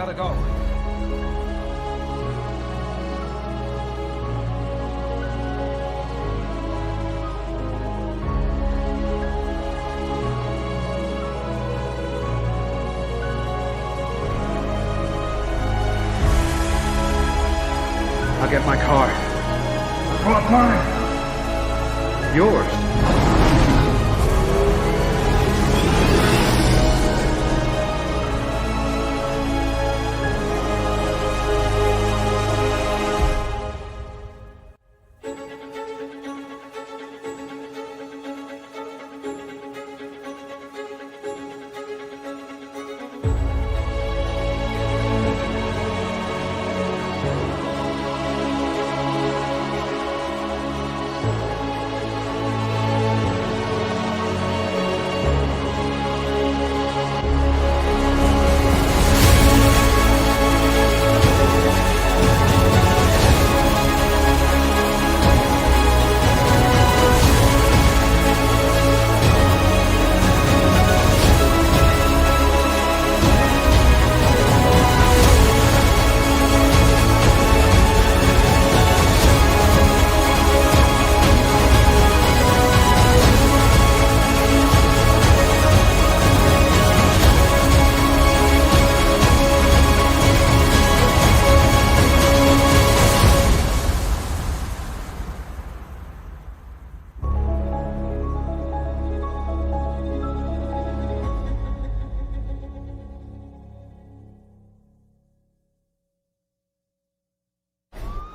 gotta go. I'll get my car. What mine? Yours.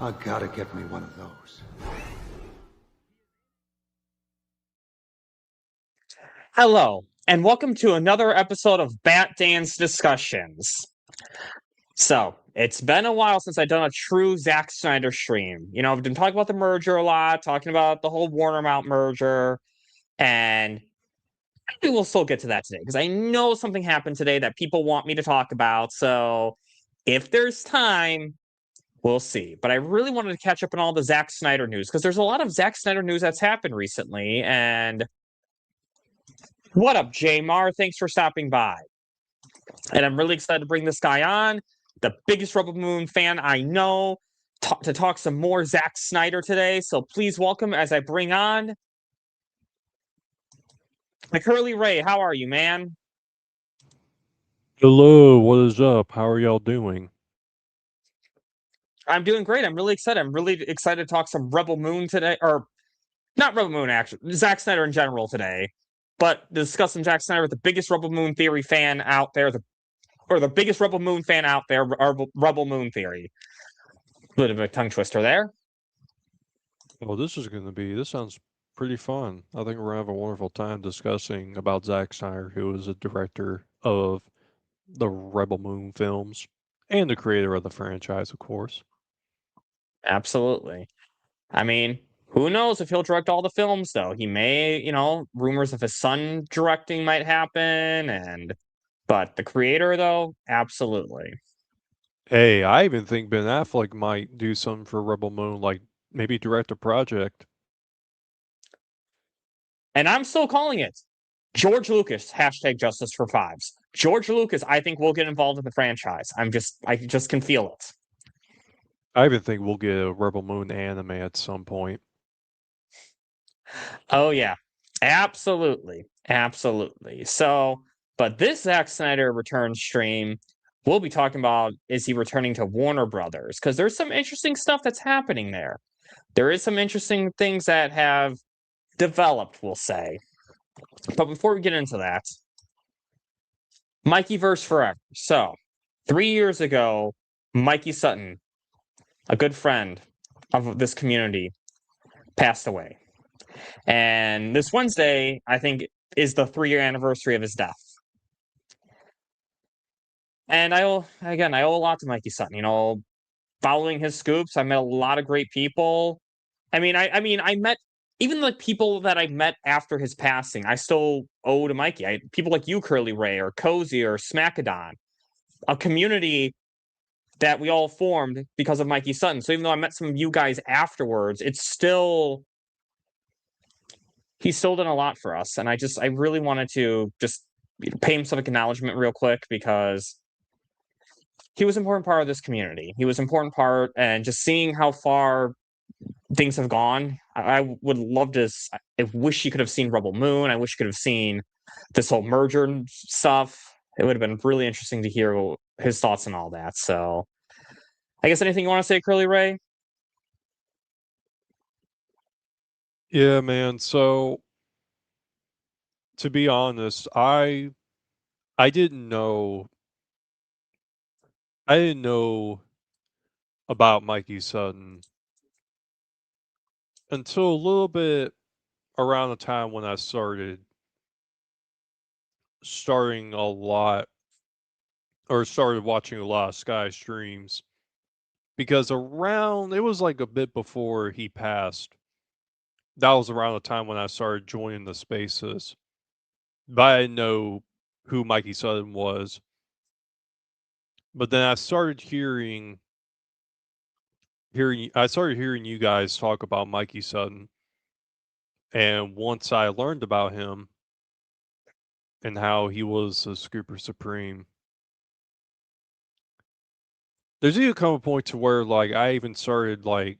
I gotta get me one of those. Hello, and welcome to another episode of Bat Dan's Discussions. So, it's been a while since I've done a true Zack Snyder stream. You know, I've been talking about the merger a lot, talking about the whole WarnerMount merger, and we will still get to that today, because I know something happened today that people want me to talk about, so if there's time, we'll see. But I really wanted to catch up on all the Zack Snyder news, because there's a lot of Zack Snyder news that's happened recently, and what up, Jamar? Thanks for stopping by. And I'm really excited to bring this guy on, the biggest Rebel Moon fan I know, to talk some more Zack Snyder today. So please welcome as I bring on TheCurlyRay. How are you, man? Hello, what is up? How are y'all doing? I'm doing great. I'm really excited. I'm really excited to talk some Rebel Moon today, or not Rebel Moon, actually, Zack Snyder in general today, but discuss some Zack Snyder with the biggest Rebel Moon theory fan out there, the biggest Rebel Moon fan out there, Rebel Moon theory. Bit of a tongue twister there. Well, this sounds pretty fun. I think we're going to have a wonderful time discussing about Zack Snyder, who is a director of the Rebel Moon films and the creator of the franchise, of course. Absolutely. I mean, who knows if he'll direct all the films, though. He may, rumors of his son directing might happen, but the creator, though, absolutely. Hey, I even think Ben Affleck might do something for Rebel Moon, like maybe direct a project. And I'm still calling it. George Lucas, #JusticeForFives. George Lucas, I think, will get involved in the franchise. I just can feel it. I even think we'll get a Rebel Moon anime at some point. Oh, yeah. Absolutely. Absolutely. So, but this Zack Snyder return stream, we'll be talking about, is he returning to Warner Brothers? Because there's some interesting stuff that's happening there. There is some interesting things that have developed, we'll say. But before we get into that, Mikeyverse Forever. So, 3 years ago, Mikey Sutton, a good friend of this community, passed away. And this Wednesday, I think, is the 3-year anniversary of his death. And I owe a lot to Mikey Sutton. Following his scoops, I met a lot of great people. I met even the people that I met after his passing. I still owe to Mikey. People like you, Curly Ray, or Cozy, or Smackadon, a community that we all formed because of Mikey Sutton. So even though I met some of you guys afterwards, he's still done a lot for us. And I really wanted to just pay him some acknowledgement real quick, because he was an important part of this community. He was an important part, and just seeing how far things have gone, I would love to. I wish you could have seen Rebel Moon. I wish you could have seen this whole merger and stuff. It would have been really interesting to hear his thoughts on all that. So, I guess anything you want to say, Curly Ray? Yeah, man. So to be honest, I didn't know I didn't know about Mikey Sutton until a little bit around the time when I starting a lot or started watching a lot of Sky streams, because around it was like a bit before he passed. That was around the time when I started joining the spaces. But I didn't know who Mikey Sutton was. But then I started hearing you guys talk about Mikey Sutton. And once I learned about him and how he was a Scooper Supreme, there's even come a point to where like I even started like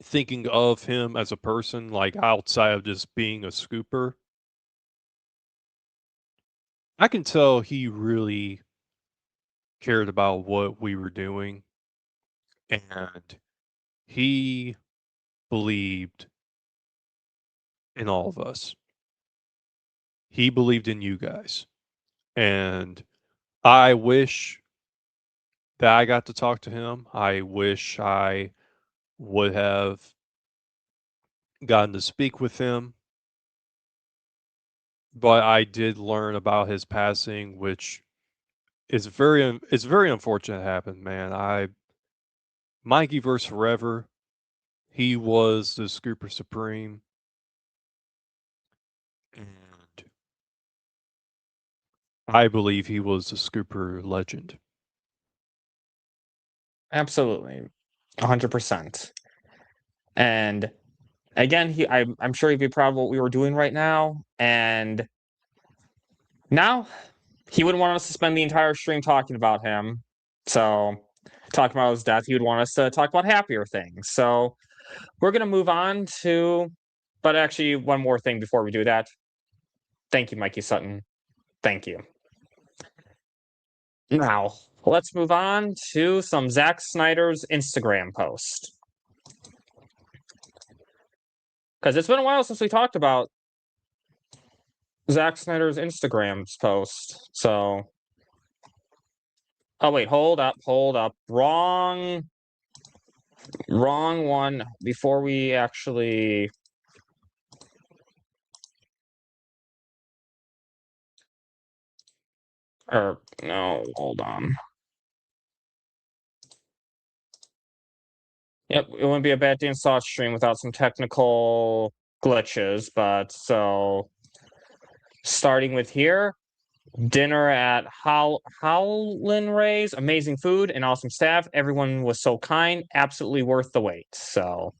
thinking of him as a person, like outside of just being a scooper. I can tell he really cared about what we were doing, and he believed in all of us. He believed in you guys. And I wish that I got to talk to him. I wish I would have gotten to speak with him. But I did learn about his passing, which is it's very unfortunate it happened, man. Mikey versus Forever, he was the Scooper Supreme. And I believe he was the Scooper legend. Absolutely, 100%. And again, I'm sure he'd be proud of what we were doing right now. And now he wouldn't want us to spend the entire stream talking about him. So, talking about his death, he would want us to talk about happier things. So, we're going to move on to, but actually, one more thing before we do that. Thank you, Mikey Sutton. Thank you. Now, let's move on to some Zack Snyder's Instagram post. Because it's been a while since we talked about Zack Snyder's Instagram's post. So, oh wait, hold up. Wrong one. Before we actually no, hold on. Yep, it wouldn't be a bad day in Saw stream without some technical glitches, but so starting with here, dinner at Howlin' Ray's, amazing food and awesome staff. Everyone was so kind, absolutely worth the wait. So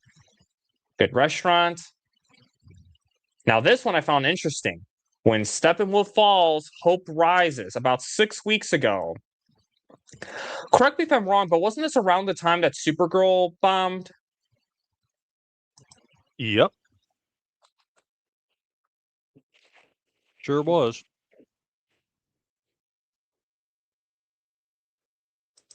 good restaurant. Now this one I found interesting. When Steppenwolf falls, hope rises. About 6 weeks ago. Correct me if I'm wrong, but wasn't this around the time that Supergirl bombed? Yep. Sure was.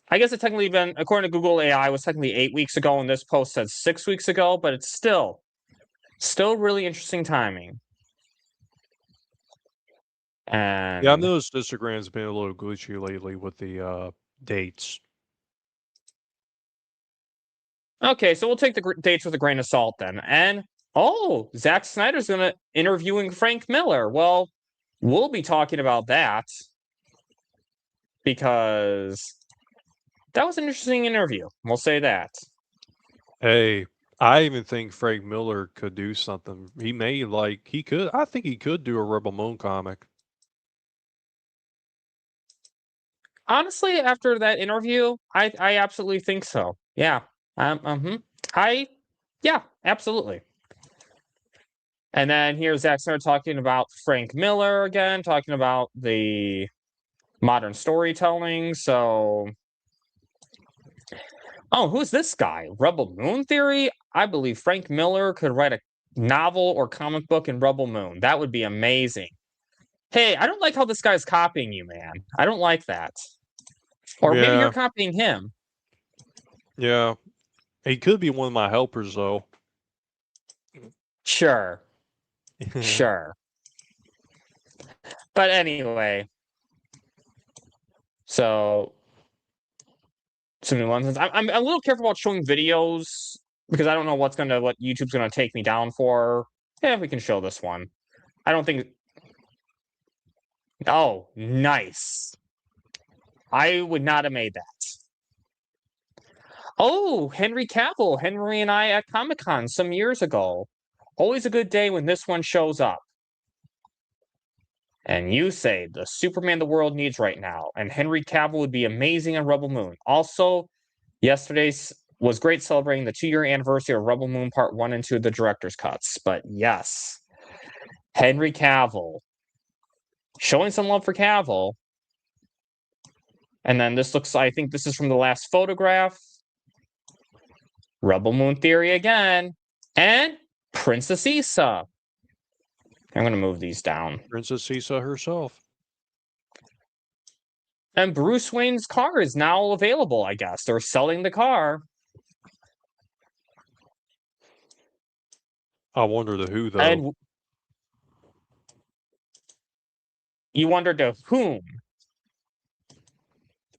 I guess it technically been, according to Google AI, it was technically 8 weeks ago, and this post says 6 weeks ago, but it's still really interesting timing. And Yeah, I've noticed Instagram's been a little glitchy lately with the dates. okay, so we'll take the dates with a grain of salt then. And Zack Snyder's gonna interviewing Frank Miller. Well, we'll be talking about that because that was an interesting interview. We'll say that. Hey, I even think Frank Miller could do something. I think he could do a Rebel Moon comic. Honestly, after that interview, I absolutely think so. Yeah. Yeah, absolutely. And then here's Zack Snyder talking about Frank Miller again, talking about the modern storytelling. So, oh, who's this guy? Rebel Moon Theory? I believe Frank Miller could write a novel or comic book in Rebel Moon. That would be amazing. Hey, I don't like how this guy's copying you, man. I don't like that. Or maybe Yeah, you're copying him. yeah. He could be one of my helpers, though. Sure. Sure. But anyway, so some new ones. I'm a little careful about showing videos because I don't know what YouTube's gonna take me down for. Yeah, we can show this one. I don't think. Oh, nice. I would not have made that. Oh, Henry Cavill. Henry and I at Comic-Con some years ago. Always a good day when this one shows up. And you say the Superman the world needs right now, and Henry Cavill would be amazing on Rebel Moon. Also, yesterday's was great celebrating the 2-year anniversary of Rebel Moon Part 1 and 2 of the director's cuts. But yes, Henry Cavill. Showing some love for Cavill. And then this looks, I think this is from the last photograph. Rebel Moon Theory again. And Princess Issa. I'm going to move these down. Princess Issa herself. And Bruce Wayne's car is now available, I guess. They're selling the car. I wonder the who, though. And you wonder to whom?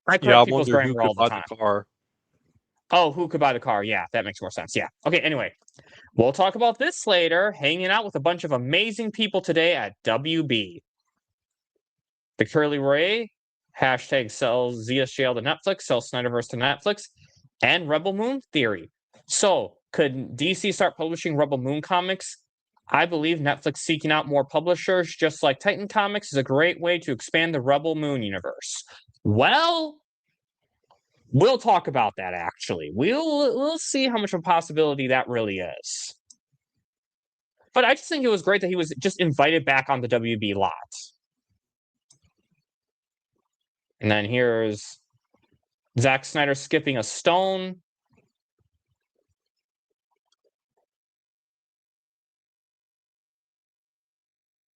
I Yeah, I people's wonder who grammar all could the buy time. the car. Oh, who could buy the car? Yeah, that makes more sense. Yeah. Okay, anyway. We'll talk about this later. Hanging out with a bunch of amazing people today at WB. The Curly Ray, hashtag sells ZSJL to Netflix, sells Snyderverse to Netflix, and Rebel Moon Theory. So, could DC start publishing Rebel Moon comics? I believe Netflix seeking out more publishers, just like Titan Comics, is a great way to expand the Rebel Moon universe. Well, we'll talk about that, actually. We'll see how much of a possibility that really is. But I just think it was great that he was just invited back on the WB lot. And then here's Zack Snyder skipping a stone.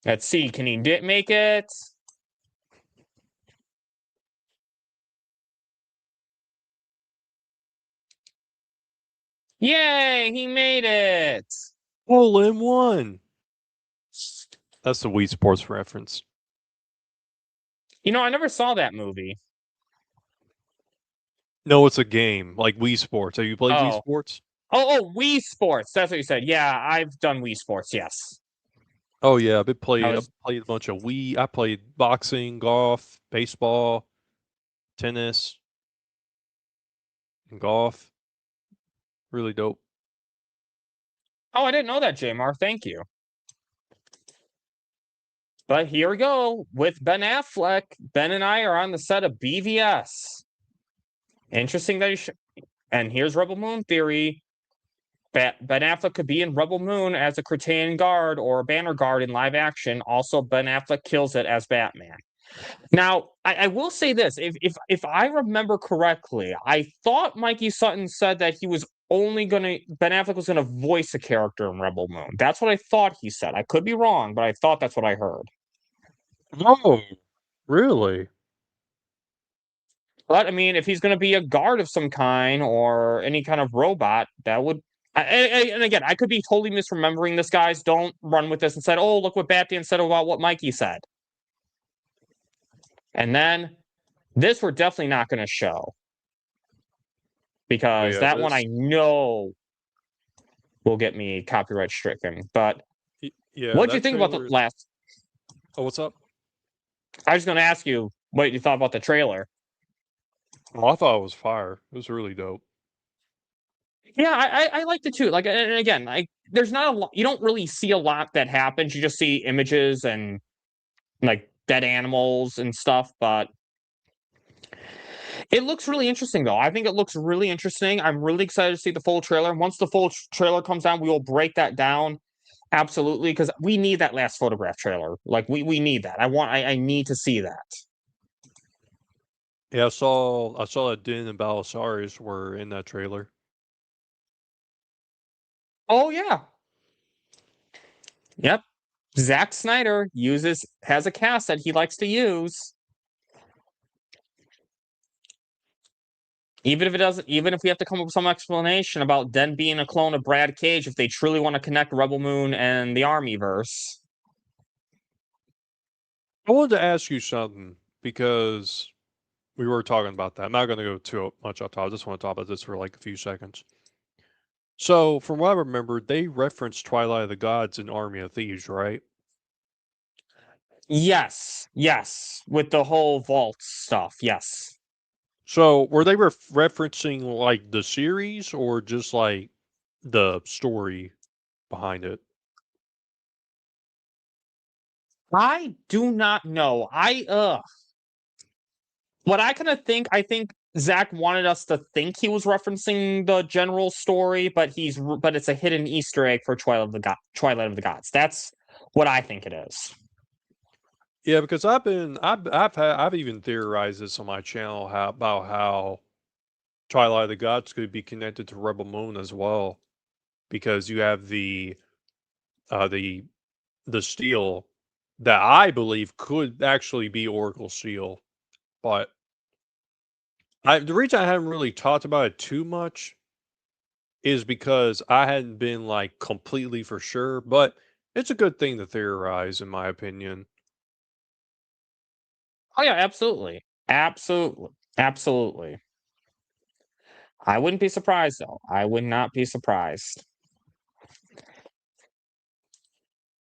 Let's see, can he make it? Yay, he made it! Hole in one. That's the Wii Sports reference. You know, I never saw that movie. No, it's a game like Wii Sports. Have you played Wii Sports? Oh, Wii Sports. That's what you said. Yeah, I've done Wii Sports. Yes. Oh yeah, I played a bunch of Wii. I played boxing, golf, baseball, tennis, and golf. Really dope. Oh, I didn't know that, Jamar. Thank you. But here we go with Ben Affleck. Ben and I are on the set of BVS. Interesting that and here's Rebel Moon Theory. Ben Affleck could be in Rebel Moon as a Kryptonian guard or a banner guard in live action. Also, Ben Affleck kills it as Batman. Now, I will say this: if I remember correctly, I thought Mikey Sutton said that he was only Ben Affleck was gonna voice a character in Rebel Moon. That's what I thought he said. I could be wrong, but I thought that's what I heard. Oh, really? But I mean, if he's gonna be a guard of some kind or any kind of robot, that would. And again, I could be totally misremembering this, guys. Don't run with this and said, "Oh, look what Batman said about what Mikey said." And then this we're definitely not going to show because that one I know will get me copyright stricken. But yeah, what do you think about the last? Oh, what's up? I was going to ask you what you thought about the trailer. Oh, I thought it was fire. It was really dope. Yeah, I liked it too. Like, and again, there's not a lot. You don't really see a lot that happens. You just see images and like dead animals and stuff. But it looks really interesting, though. I think it looks really interesting. I'm really excited to see the full trailer. Once the full trailer comes down, we will break that down. Absolutely, because we need that last photograph trailer. Like, we need that. I need to see that. Yeah, I saw that Din and Balisarius were in that trailer. Oh yeah. Yep. Zack Snyder has a cast that he likes to use. Even if we have to come up with some explanation about Den being a clone of Brad Cage, if they truly want to connect Rebel Moon and the Armyverse. I wanted to ask you something because we were talking about that. I'm not going to go too much off top. I just want to talk about this for like a few seconds. So, from what I remember, they referenced Twilight of the Gods in Army of Thieves, right? Yes, with the whole vault stuff. Yes. So, were they referencing like the series or just like the story behind it? I do not know. What I think Zach wanted us to think he was referencing the general story, but it's a hidden Easter egg for Twilight of the Gods. That's what I think it is. Yeah, because I've even theorized this on my channel about how Twilight of the Gods could be connected to Rebel Moon as well, because you have uh the the steel that I believe could actually be Oracle steel, but the reason I haven't really talked about it too much is because I hadn't been like completely for sure, but it's a good thing to theorize, in my opinion. Oh yeah, absolutely. Absolutely. I wouldn't be surprised though. I would not be surprised.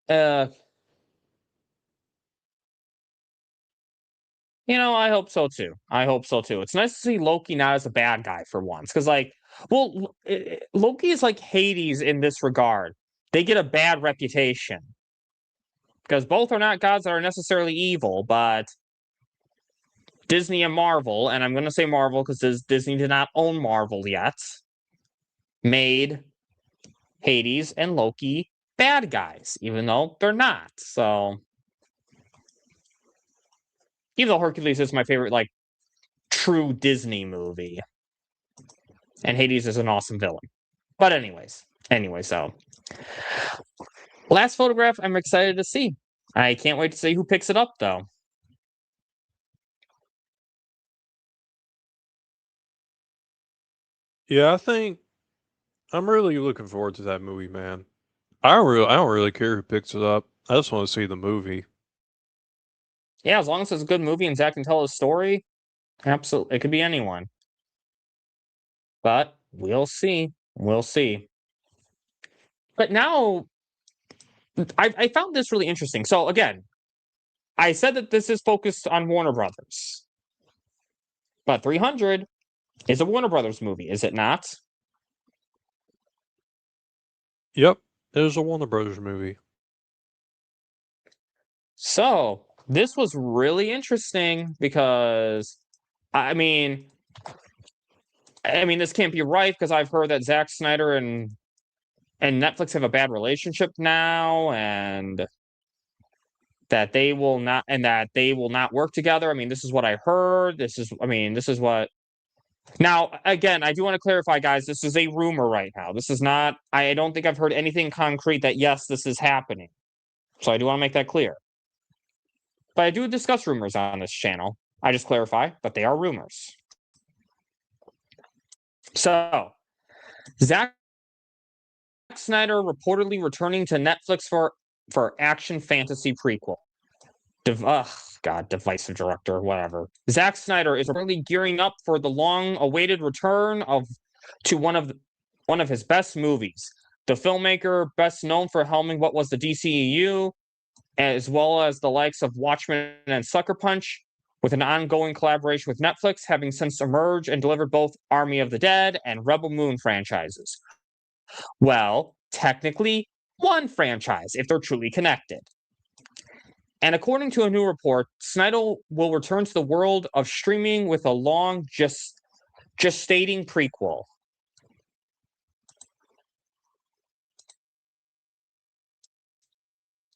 Uh I hope so too. I hope so too. It's nice to see Loki not as a bad guy for once, because Loki is like Hades in this regard. They get a bad reputation because both are not gods that are necessarily evil, but Disney and Marvel, and I'm going to say Marvel because Disney did not own Marvel yet, made Hades and Loki bad guys, even though they're not. So, even though Hercules is my favorite, like, true Disney movie, and Hades is an awesome villain. But so last photograph I'm excited to see. I can't wait to see who picks it up though. Yeah, I think I'm really looking forward to that movie, man. I don't really care who picks it up. I just want to see the movie. Yeah, as long as it's a good movie and Zach can tell his story, absolutely, it could be anyone. But we'll see. We'll see. But now I found this really interesting. So again, I said that this is focused on Warner Brothers, but 300 is a Warner Brothers movie, is it not? Yep, it is a Warner Brothers movie. So this was really interesting because I mean, this can't be right because I've heard that Zack Snyder and Netflix have a bad relationship now, and that they will not work together. I mean, this is what I heard. This is what. Now, again, I do want to clarify, guys. This is a rumor right now. This is not. I don't think I've heard anything concrete that yes, this is happening. So I do want to make that clear. But I do discuss rumors on this channel. I just clarify, but they are rumors. So, Zack Snyder reportedly returning to Netflix for action fantasy prequel. Divisive director, whatever. Zack Snyder is reportedly gearing up for the long-awaited return to one of his best movies. The filmmaker, best known for helming what was the DCEU, as well as the likes of Watchmen and Sucker Punch, with an ongoing collaboration with Netflix, having since emerged and delivered both Army of the Dead and Rebel Moon franchises. Well, technically, one franchise, if they're truly connected. And according to a new report, Snyder will return to the world of streaming with a long gestating prequel.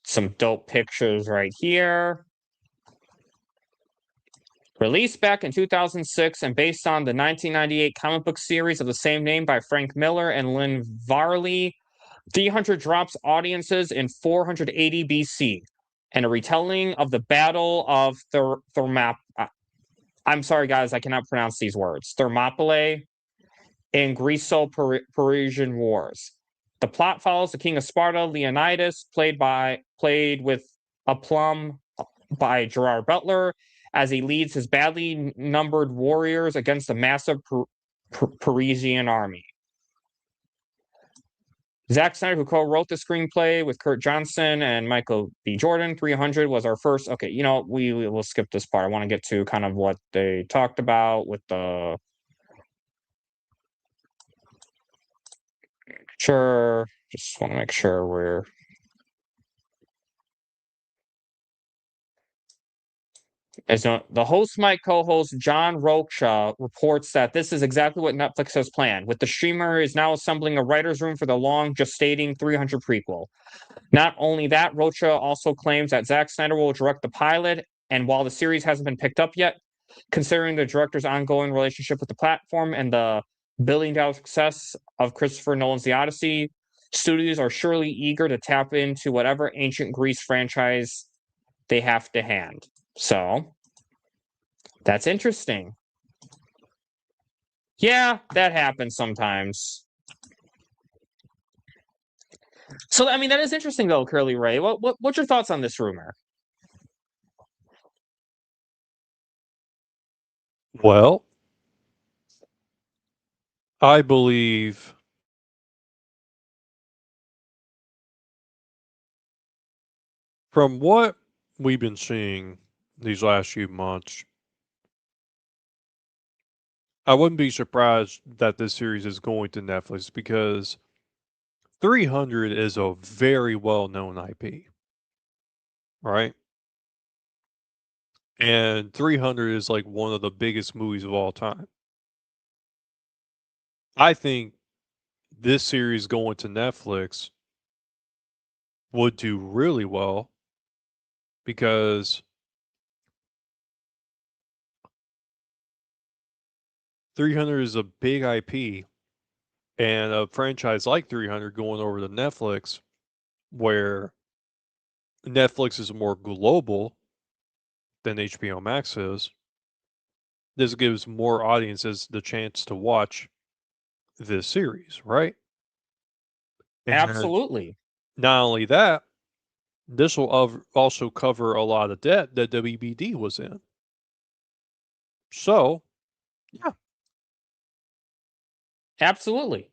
Some dope pictures right here. Released back in 2006 and based on the 1998 comic book series of the same name by Frank Miller and Lynn Varley, 300 drops audiences in 480 BC, and a retelling of the Battle of I'm sorry, guys, I cannot pronounce these words. Thermopylae in Greco-Persian Wars. The plot follows the king of Sparta, Leonidas, played with aplomb by Gerard Butler, as he leads his badly numbered warriors against a massive Parisian army. Zack Snyder, who co-wrote the screenplay with Kurt Johnson and Michael B. Jordan, 300 was our first. Okay, we will skip this part. I want to get to kind of what they talked about with the. Sure, just want to make sure we're. The host, my co-host, John Rocha, reports that this is exactly what Netflix has planned, with the streamer is now assembling a writer's room for the long gestating 300 prequel. Not only that, Rocha also claims that Zack Snyder will direct the pilot, and while the series hasn't been picked up yet, considering the director's ongoing relationship with the platform and the billion-dollar success of Christopher Nolan's The Odyssey, studios are surely eager to tap into whatever ancient Greece franchise they have to hand. So, that's interesting. Yeah, that happens sometimes. So, I mean, that is interesting, though, Curly Ray. What's your thoughts on this rumor? Well, I believe from what we've been seeing these last few months, I wouldn't be surprised that this series is going to Netflix because 300 is a very well-known IP, right? And 300 is like one of the biggest movies of all time. I think this series going to Netflix would do really well because 300 is a big IP, and a franchise like 300 going over to Netflix, where Netflix is more global than HBO Max is, this gives more audiences the chance to watch this series, right? And Absolutely. not only that, this will also cover a lot of debt that WBD was in. So, yeah. Absolutely.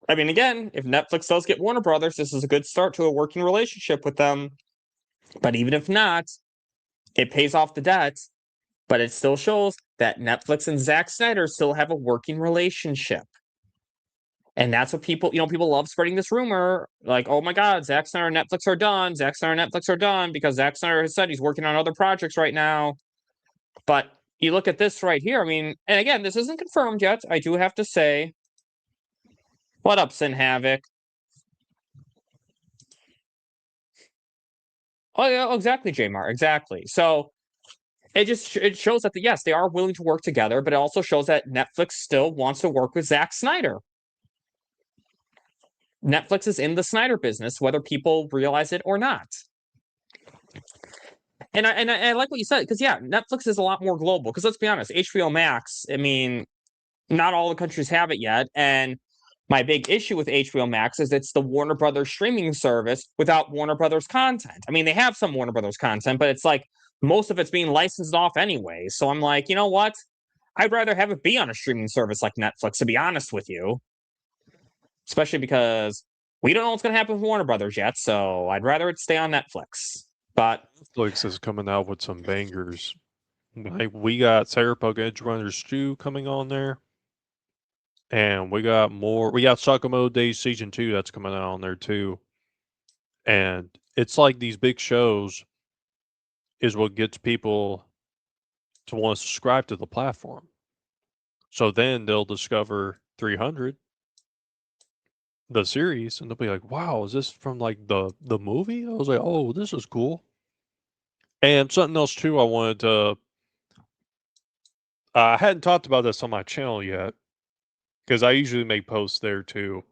I mean, again, if Netflix does get Warner Brothers, this is a good start to a working relationship with them. But even if not, it pays off the debt. But it still shows that Netflix and Zack Snyder still have a working relationship. And that's what people love spreading this rumor, like, oh my God, Zack Snyder and Netflix are done. Zack Snyder and Netflix are done because Zack Snyder has said he's working on other projects right now. But you look at this right here, I mean, and again, this isn't confirmed yet. I do have to say, what up, Sin Havoc? Oh yeah, exactly, Jmar, exactly. So it shows that yes, they are willing to work together, but it also shows that Netflix still wants to work with Zack Snyder. Netflix is in the Snyder business, whether people realize it or not. And I like what you said, because yeah, Netflix is a lot more global. Because let's be honest, HBO Max, I mean, not all the countries have it yet. And my big issue with HBO Max is it's the Warner Brothers streaming service without Warner Brothers content. I mean, they have some Warner Brothers content, but it's like most of it's being licensed off anyway. So I'm like, you know what? I'd rather have it be on a streaming service like Netflix, to be honest with you. Especially because we don't know what's going to happen with Warner Brothers yet, so I'd rather it stay on Netflix. But Netflix is coming out with some bangers. Like, we got Cyberpunk Edge Runners 2 coming on there. And we got more. We got Sakamoto Days Season 2 that's coming out on there too. And it's like these big shows is what gets people to want to subscribe to the platform. So then they'll discover 300, the series, and they'll be like, wow, is this from like the movie? I was like, oh, this is cool. And something else too, I wanted to. I hadn't talked about this on my channel yet because I usually make posts there too.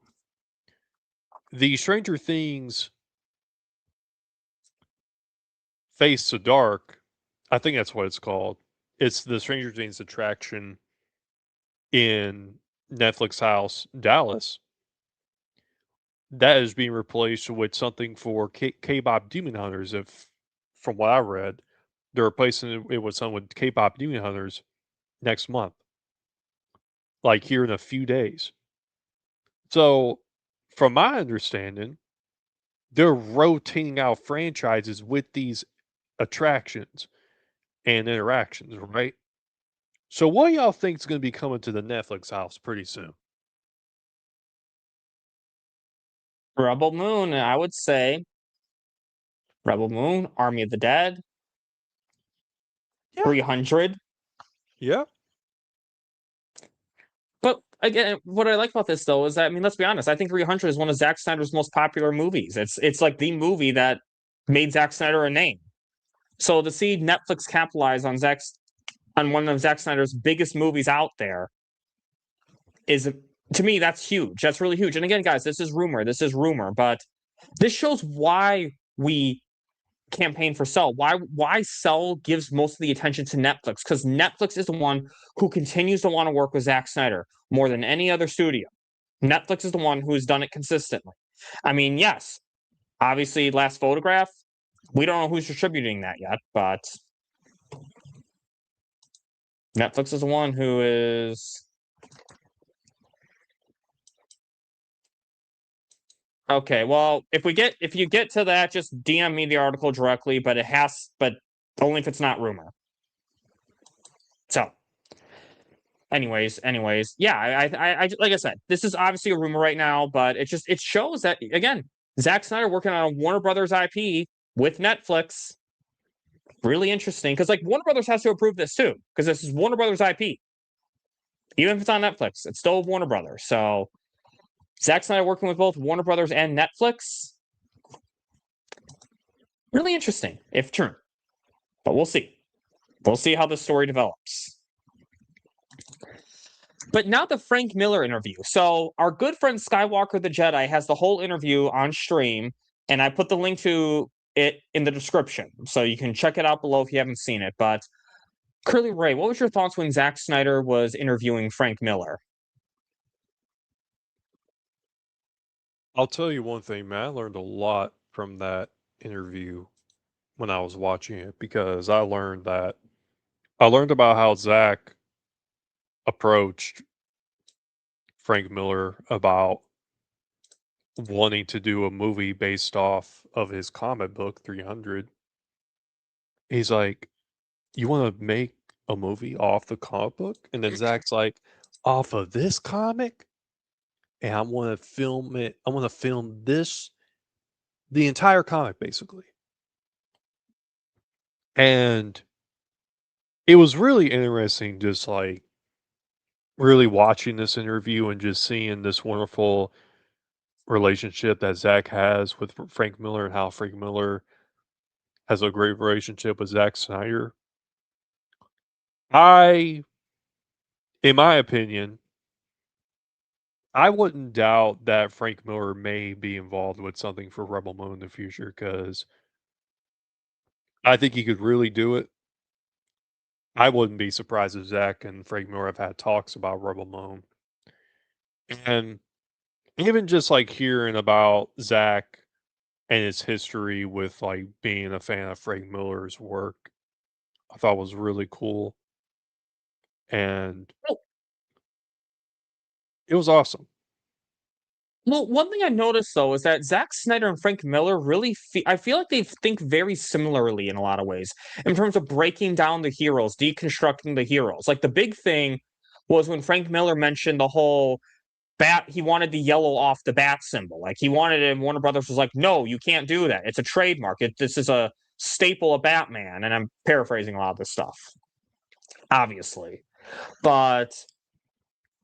The Stranger Things Face the Dark, I think that's what it's called. It's the Stranger Things attraction in Netflix House, Dallas. That is being replaced with something for K-pop Demon Hunters. If, from what I read, they're replacing it with something with K-pop Demon Hunters next month, like here in a few days. So, from my understanding, they're rotating out franchises with these attractions and interactions, right? So, what do y'all think is going to be coming to the Netflix house pretty soon? Rebel Moon, I would say. Rebel Moon, Army of the Dead, Yeah. 300. Yeah. But again, what I like about this though is that, I mean, let's be honest, I think 300 is one of Zack Snyder's most popular movies. It's like the movie that made Zack Snyder a name. So to see Netflix capitalize on one of Zack Snyder's biggest movies out there is, to me, that's huge. That's really huge. And again, guys, this is rumor, but this shows why we campaign for Cell. Why Cell gives most of the attention to Netflix, because Netflix is the one who continues to want to work with Zack Snyder more than any other studio. Netflix is the one who has done it consistently. I mean, yes, obviously, Last Photograph, we don't know who's distributing that yet, but Netflix is the one who is. Okay, well, if you get to that, just DM me the article directly, but only if it's not rumor. So, anyways, yeah, I like I said, this is obviously a rumor right now, but it shows that, again, Zack Snyder working on a Warner Brothers IP with Netflix. Really interesting, because like Warner Brothers has to approve this too, because this is Warner Brothers IP. Even if it's on Netflix, it's still Warner Brothers. So Zack Snyder working with both Warner Brothers and Netflix. Really interesting, if true. But we'll see. We'll see how the story develops. But now the Frank Miller interview. So our good friend Skywalker the Jedi has the whole interview on stream, and I put the link to it in the description, so you can check it out below if you haven't seen it. But Curly Ray, what was your thoughts when Zack Snyder was interviewing Frank Miller? I'll tell you one thing, man. I learned a lot from that interview when I was watching it because I learned about how Zach approached Frank Miller about wanting to do a movie based off of his comic book 300. He's like, "You want to make a movie off the comic book?" And then Zach's like, "Off of this comic?" And I want to film it. I want to film the entire comic basically. And it was really interesting just like really watching this interview and just seeing this wonderful relationship that Zach has with Frank Miller and how Frank Miller has a great relationship with Zack Snyder. In my opinion, I wouldn't doubt that Frank Miller may be involved with something for Rebel Moon in the future because I think he could really do it. I wouldn't be surprised if Zach and Frank Miller have had talks about Rebel Moon. And even just like hearing about Zach and his history with like being a fan of Frank Miller's work, I thought was really cool. And it was awesome. Well, one thing I noticed though is that Zack Snyder and Frank Miller really I feel like they think very similarly in a lot of ways in terms of breaking down the heroes, deconstructing the heroes. Like the big thing was when Frank Miller mentioned the whole bat, he wanted the yellow off the bat symbol. Like he wanted it, and Warner Brothers was like, "No, you can't do that. It's a trademark. This is a staple of Batman." And I'm paraphrasing a lot of this stuff, obviously, but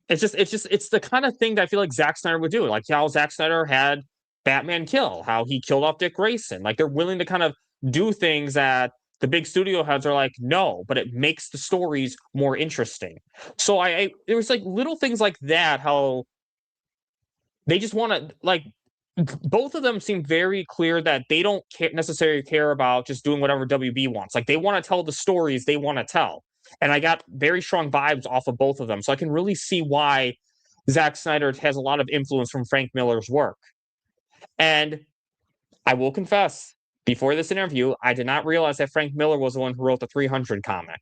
it's the kind of thing that I feel like Zack Snyder would do. Like how Zack Snyder had Batman Kill, how he killed off Dick Grayson. Like they're willing to kind of do things that the big studio heads are like, no, but it makes the stories more interesting. So I there was like little things like that, how they just want to like both of them seem very clear that they don't necessarily care about just doing whatever WB wants. Like they want to tell the stories they want to tell. And I got very strong vibes off of both of them. So I can really see why Zack Snyder has a lot of influence from Frank Miller's work. And I will confess, before this interview, I did not realize that Frank Miller was the one who wrote the 300 comic.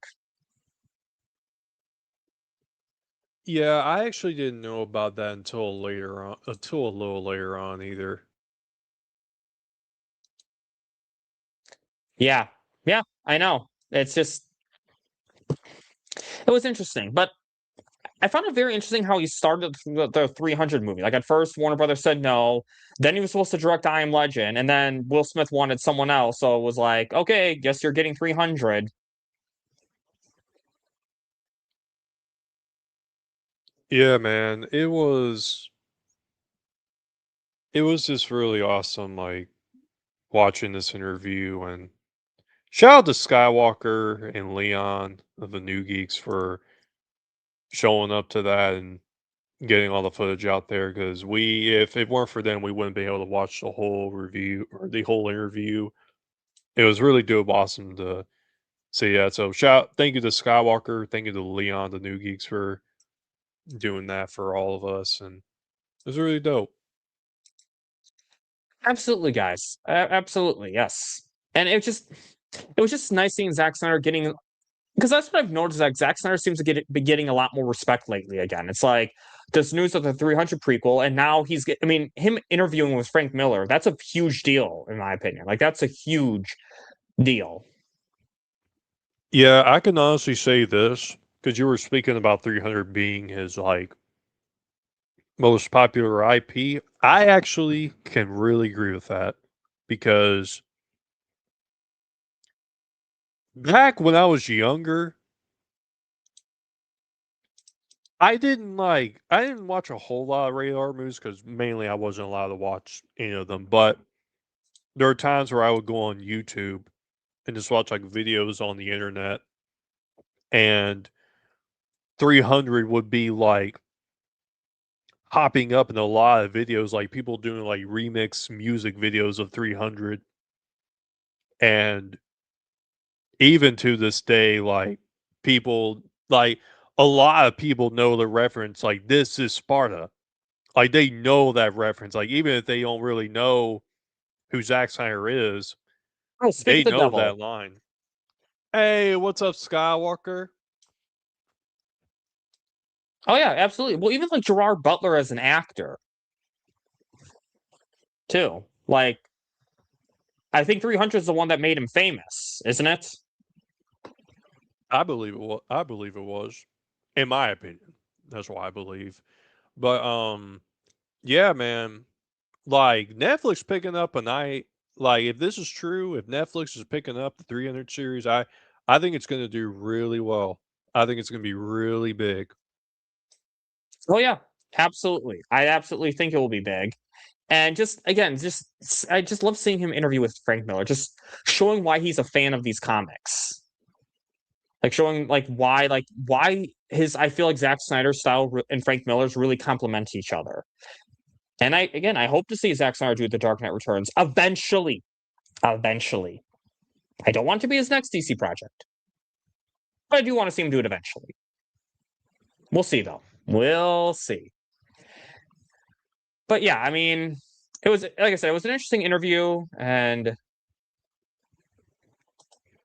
Yeah, I actually didn't know about that until a little later on either. Yeah. Yeah, I know. It's just it was interesting. But I found it very interesting how he started the 300 movie. Like at first, Warner Brothers said no. Then he was supposed to direct I Am Legend, and then Will Smith wanted someone else, so it was like, okay, guess you're getting 300. Yeah, man, it was just really awesome, like watching this interview, and shout out to Skywalker and Leon of the New Geeks for showing up to that and getting all the footage out there. Because if it weren't for them, we wouldn't be able to watch the whole review or the whole interview. It was really dope, awesome to see that. So thank you to Skywalker, thank you to Leon, the New Geeks for doing that for all of us, and it was really dope. Absolutely, guys. Absolutely, yes. And it was just nice seeing Zack Snyder getting, because that's what I've noticed. Like Zack Snyder seems to be getting a lot more respect lately. Again, it's like this news of the 300 prequel, and now I mean, him interviewing with Frank Miller. That's a huge deal, in my opinion. Like that's a huge deal. Yeah, I can honestly say this because you were speaking about 300 being his like most popular IP. I actually can really agree with that because back when I was younger, I didn't watch a whole lot of rated R movies because mainly I wasn't allowed to watch any of them. But there are times where I would go on YouTube and just watch like videos on the internet, and 300 would be like popping up in a lot of videos, like people doing like remix music videos of 300. And even to this day, like people, like a lot of people know the reference, like this is Sparta. Like they know that reference. Like even if they don't really know who Zack Snyder is, Oh, speak of they the know devil. that line. Hey, what's up, Skywalker? Oh yeah, absolutely. Well, even like Gerard Butler as an actor, too. Like I think 300 is the one that made him famous, isn't it? I believe it was, in my opinion. That's what I believe. But yeah, man. Like Netflix picking up a night. Like if this is true, if Netflix is picking up the 300 series, I think it's going to do really well. I think it's going to be really big. Oh yeah, absolutely. I absolutely think it will be big. And just again, I just love seeing him interview with Frank Miller, just showing why he's a fan of these comics. Like showing why his I feel like Zack Snyder's style and Frank Miller's really complement each other. And I hope to see Zack Snyder do The Dark Knight Returns eventually. Eventually. I don't want to be his next DC project, but I do want to see him do it eventually. We'll see though. We'll see. But yeah, I mean, it was like I said, it was an interesting interview, and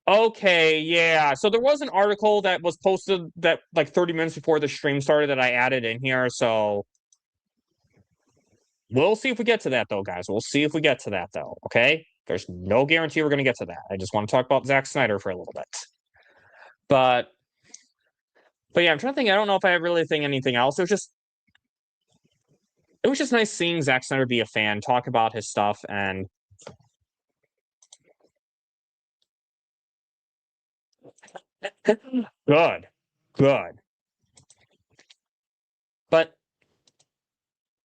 okay, yeah. So there was an article that was posted that like 30 minutes before the stream started that I added in here. So we'll see if we get to that though, guys. We'll see if we get to that though. Okay. There's no guarantee we're gonna get to that. I just want to talk about Zack Snyder for a little bit. But yeah, I'm trying to think. I don't know if I really think anything else. It was just nice seeing Zack Snyder be a fan, talk about his stuff, and good. Good.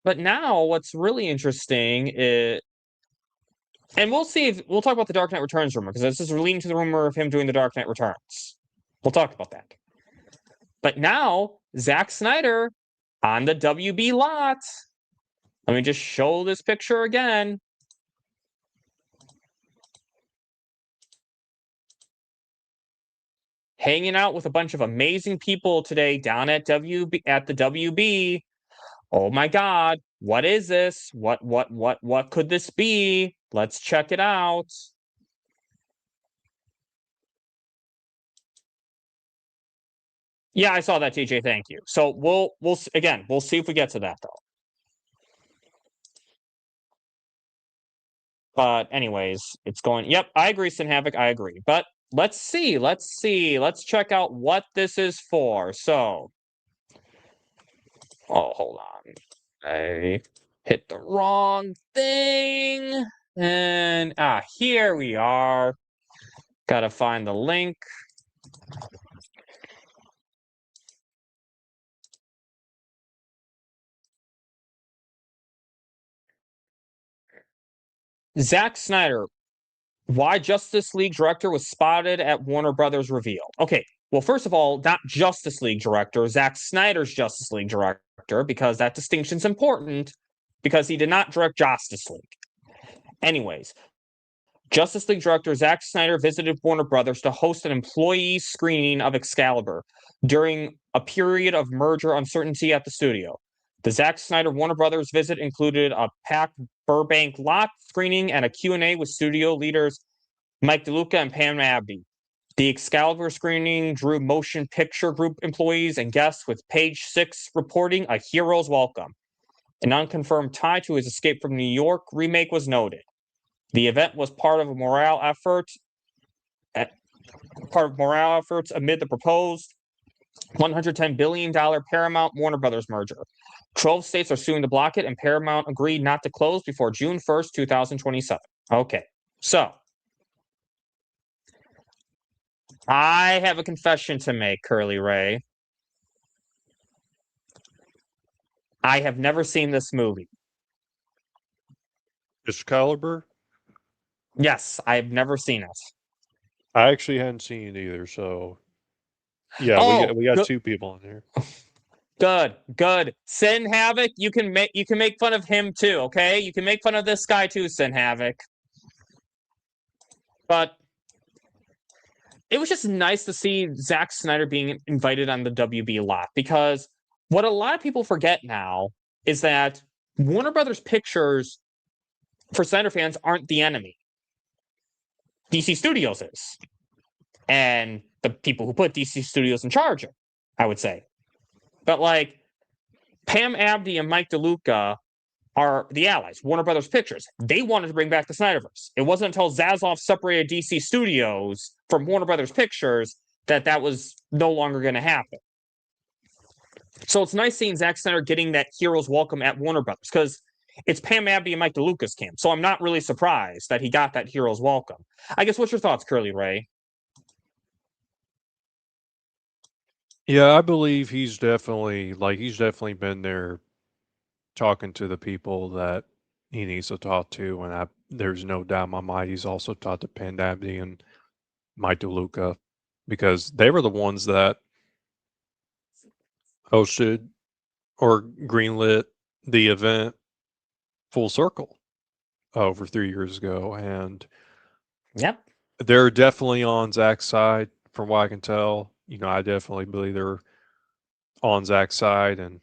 But now what's really interesting is And we'll see if we'll talk about the Dark Knight Returns rumor, because this is leading to the rumor of him doing the Dark Knight Returns. We'll talk about that. But now, Zack Snyder on the WB lot. Let me just show this picture again. Hanging out with a bunch of amazing people today down at the WB. Oh my God, what is this? What could this be? Let's check it out. Yeah, I saw that, TJ. Thank you. So we'll see if we get to that though. But anyways, it's going. Yep, I agree, Sin Havoc. I agree. But let's see. Let's check out what this is for. So, oh, hold on. I hit the wrong thing. And here we are. Gotta find the link. Zack Snyder, why Justice League director was spotted at Warner Brothers reveal. Okay, well, first of all, not Justice League director, Zack Snyder's Justice League director, because that distinction's important, because he did not direct Justice League. Anyways, Justice League director Zack Snyder visited Warner Brothers to host an employee screening of Excalibur during a period of merger uncertainty at the studio. The Zack Snyder Warner Brothers visit included a packed Burbank lot screening and a Q&A with studio leaders Mike DeLuca and Pam Abdy. The Excalibur screening drew motion picture group employees and guests, with Page 6 reporting a hero's welcome. An unconfirmed tie to his Escape from New York remake was noted. The event was part of morale efforts amid the proposed $110 billion Paramount Warner Brothers merger. 12 states are suing to block it, and Paramount agreed not to close before June 1st, 2027. Okay, so I have a confession to make, Curly Ray. I have never seen this movie. Excalibur? Yes, I've never seen it. I actually hadn't seen it either, so yeah, we got two people in here. Good. Sin Havoc, you can make fun of him too, okay? You can make fun of this guy too, Sin Havoc. But it was just nice to see Zack Snyder being invited on the WB lot, because what a lot of people forget now is that Warner Brothers Pictures, for Snyder fans, aren't the enemy. DC Studios is. And the people who put DC Studios in charge, I would say. But like, Pam Abdy and Mike DeLuca are the allies. Warner Brothers Pictures, they wanted to bring back the Snyderverse. It wasn't until Zaslav separated DC Studios from Warner Brothers Pictures that was no longer going to happen. So it's nice seeing Zack Snyder getting that hero's welcome at Warner Brothers, because it's Pam Abdy and Mike DeLuca's camp. So I'm not really surprised that he got that hero's welcome. I guess, what's your thoughts, Curly Ray? Yeah, I believe he's definitely been there talking to the people that he needs to talk to, and there's no doubt in my mind he's also talked to Pam Abdy and Mike DeLuca, because they were the ones that hosted or greenlit the event Full Circle over 3 years ago, and Yep, they're definitely on Zack's side from what I can tell. You know, I definitely believe they're on Zack's side, and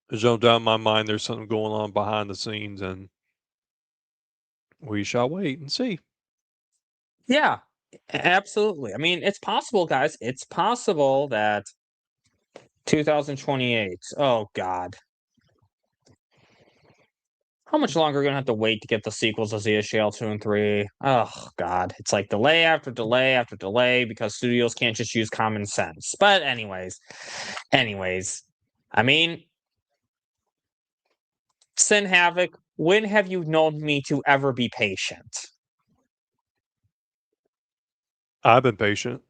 there's no doubt in my mind there's something going on behind the scenes, and we shall wait and see. yeah, absolutely. I mean, it's possible, guys. It's possible that 2028. Oh God, how much longer are we gonna have to wait to get the sequels of ZSHL 2 and 3? Oh God, it's like delay after delay after delay, because studios can't just use common sense. But anyways, I mean, Sin Havoc, when have you known me to ever be patient? I've been patient.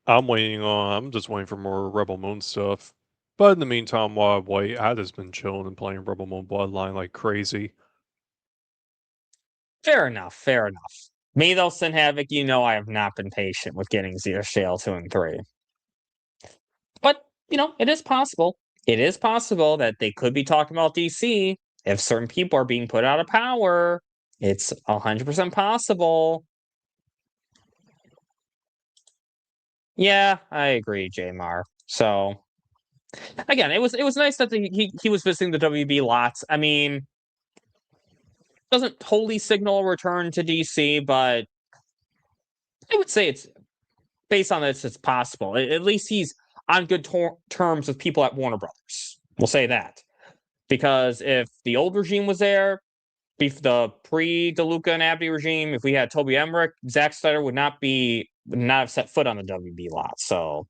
I'm just waiting for more Rebel Moon stuff. But in the meantime, while I wait, I've just been chilling and playing Rebel Moon Bloodline like crazy. Fair enough. Fair enough. Me, though, Sin Havoc, you know I have not been patient with getting Zero Shale 2 and 3. But, it is possible. It is possible that they could be talking about DC if certain people are being put out of power. It's 100% possible. Yeah, I agree, Jamar. So, again, it was nice that he was visiting the WB lots. I mean, doesn't totally signal a return to DC, but I would say it's based on this, it's possible. At least he's on good terms with people at Warner Brothers. We'll say that. Because if the old regime was there, the pre-DeLuca and Abdi regime, if we had Toby Emmerich, Zack Snyder would not have set foot on the WB lot. So,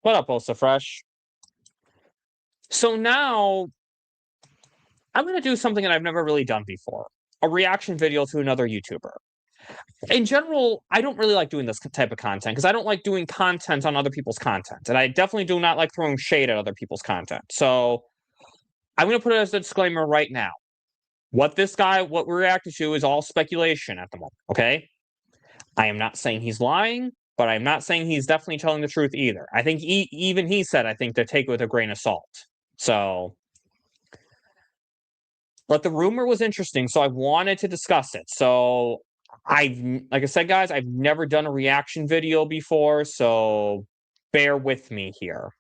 what up, Osa Fresh? So now, I'm going to do something that I've never really done before. A reaction video to another YouTuber. In general, I don't really like doing this type of content because I don't like doing content on other people's content. And I definitely do not like throwing shade at other people's content. So I'm going to put it as a disclaimer right now. What we're reacting to is all speculation at the moment, okay? I am not saying he's lying, but I'm not saying he's definitely telling the truth either. I think even he said, I think, to take it with a grain of salt. So, but the rumor was interesting, so I wanted to discuss it. So, like I said, guys, I've never done a reaction video before, so bear with me here.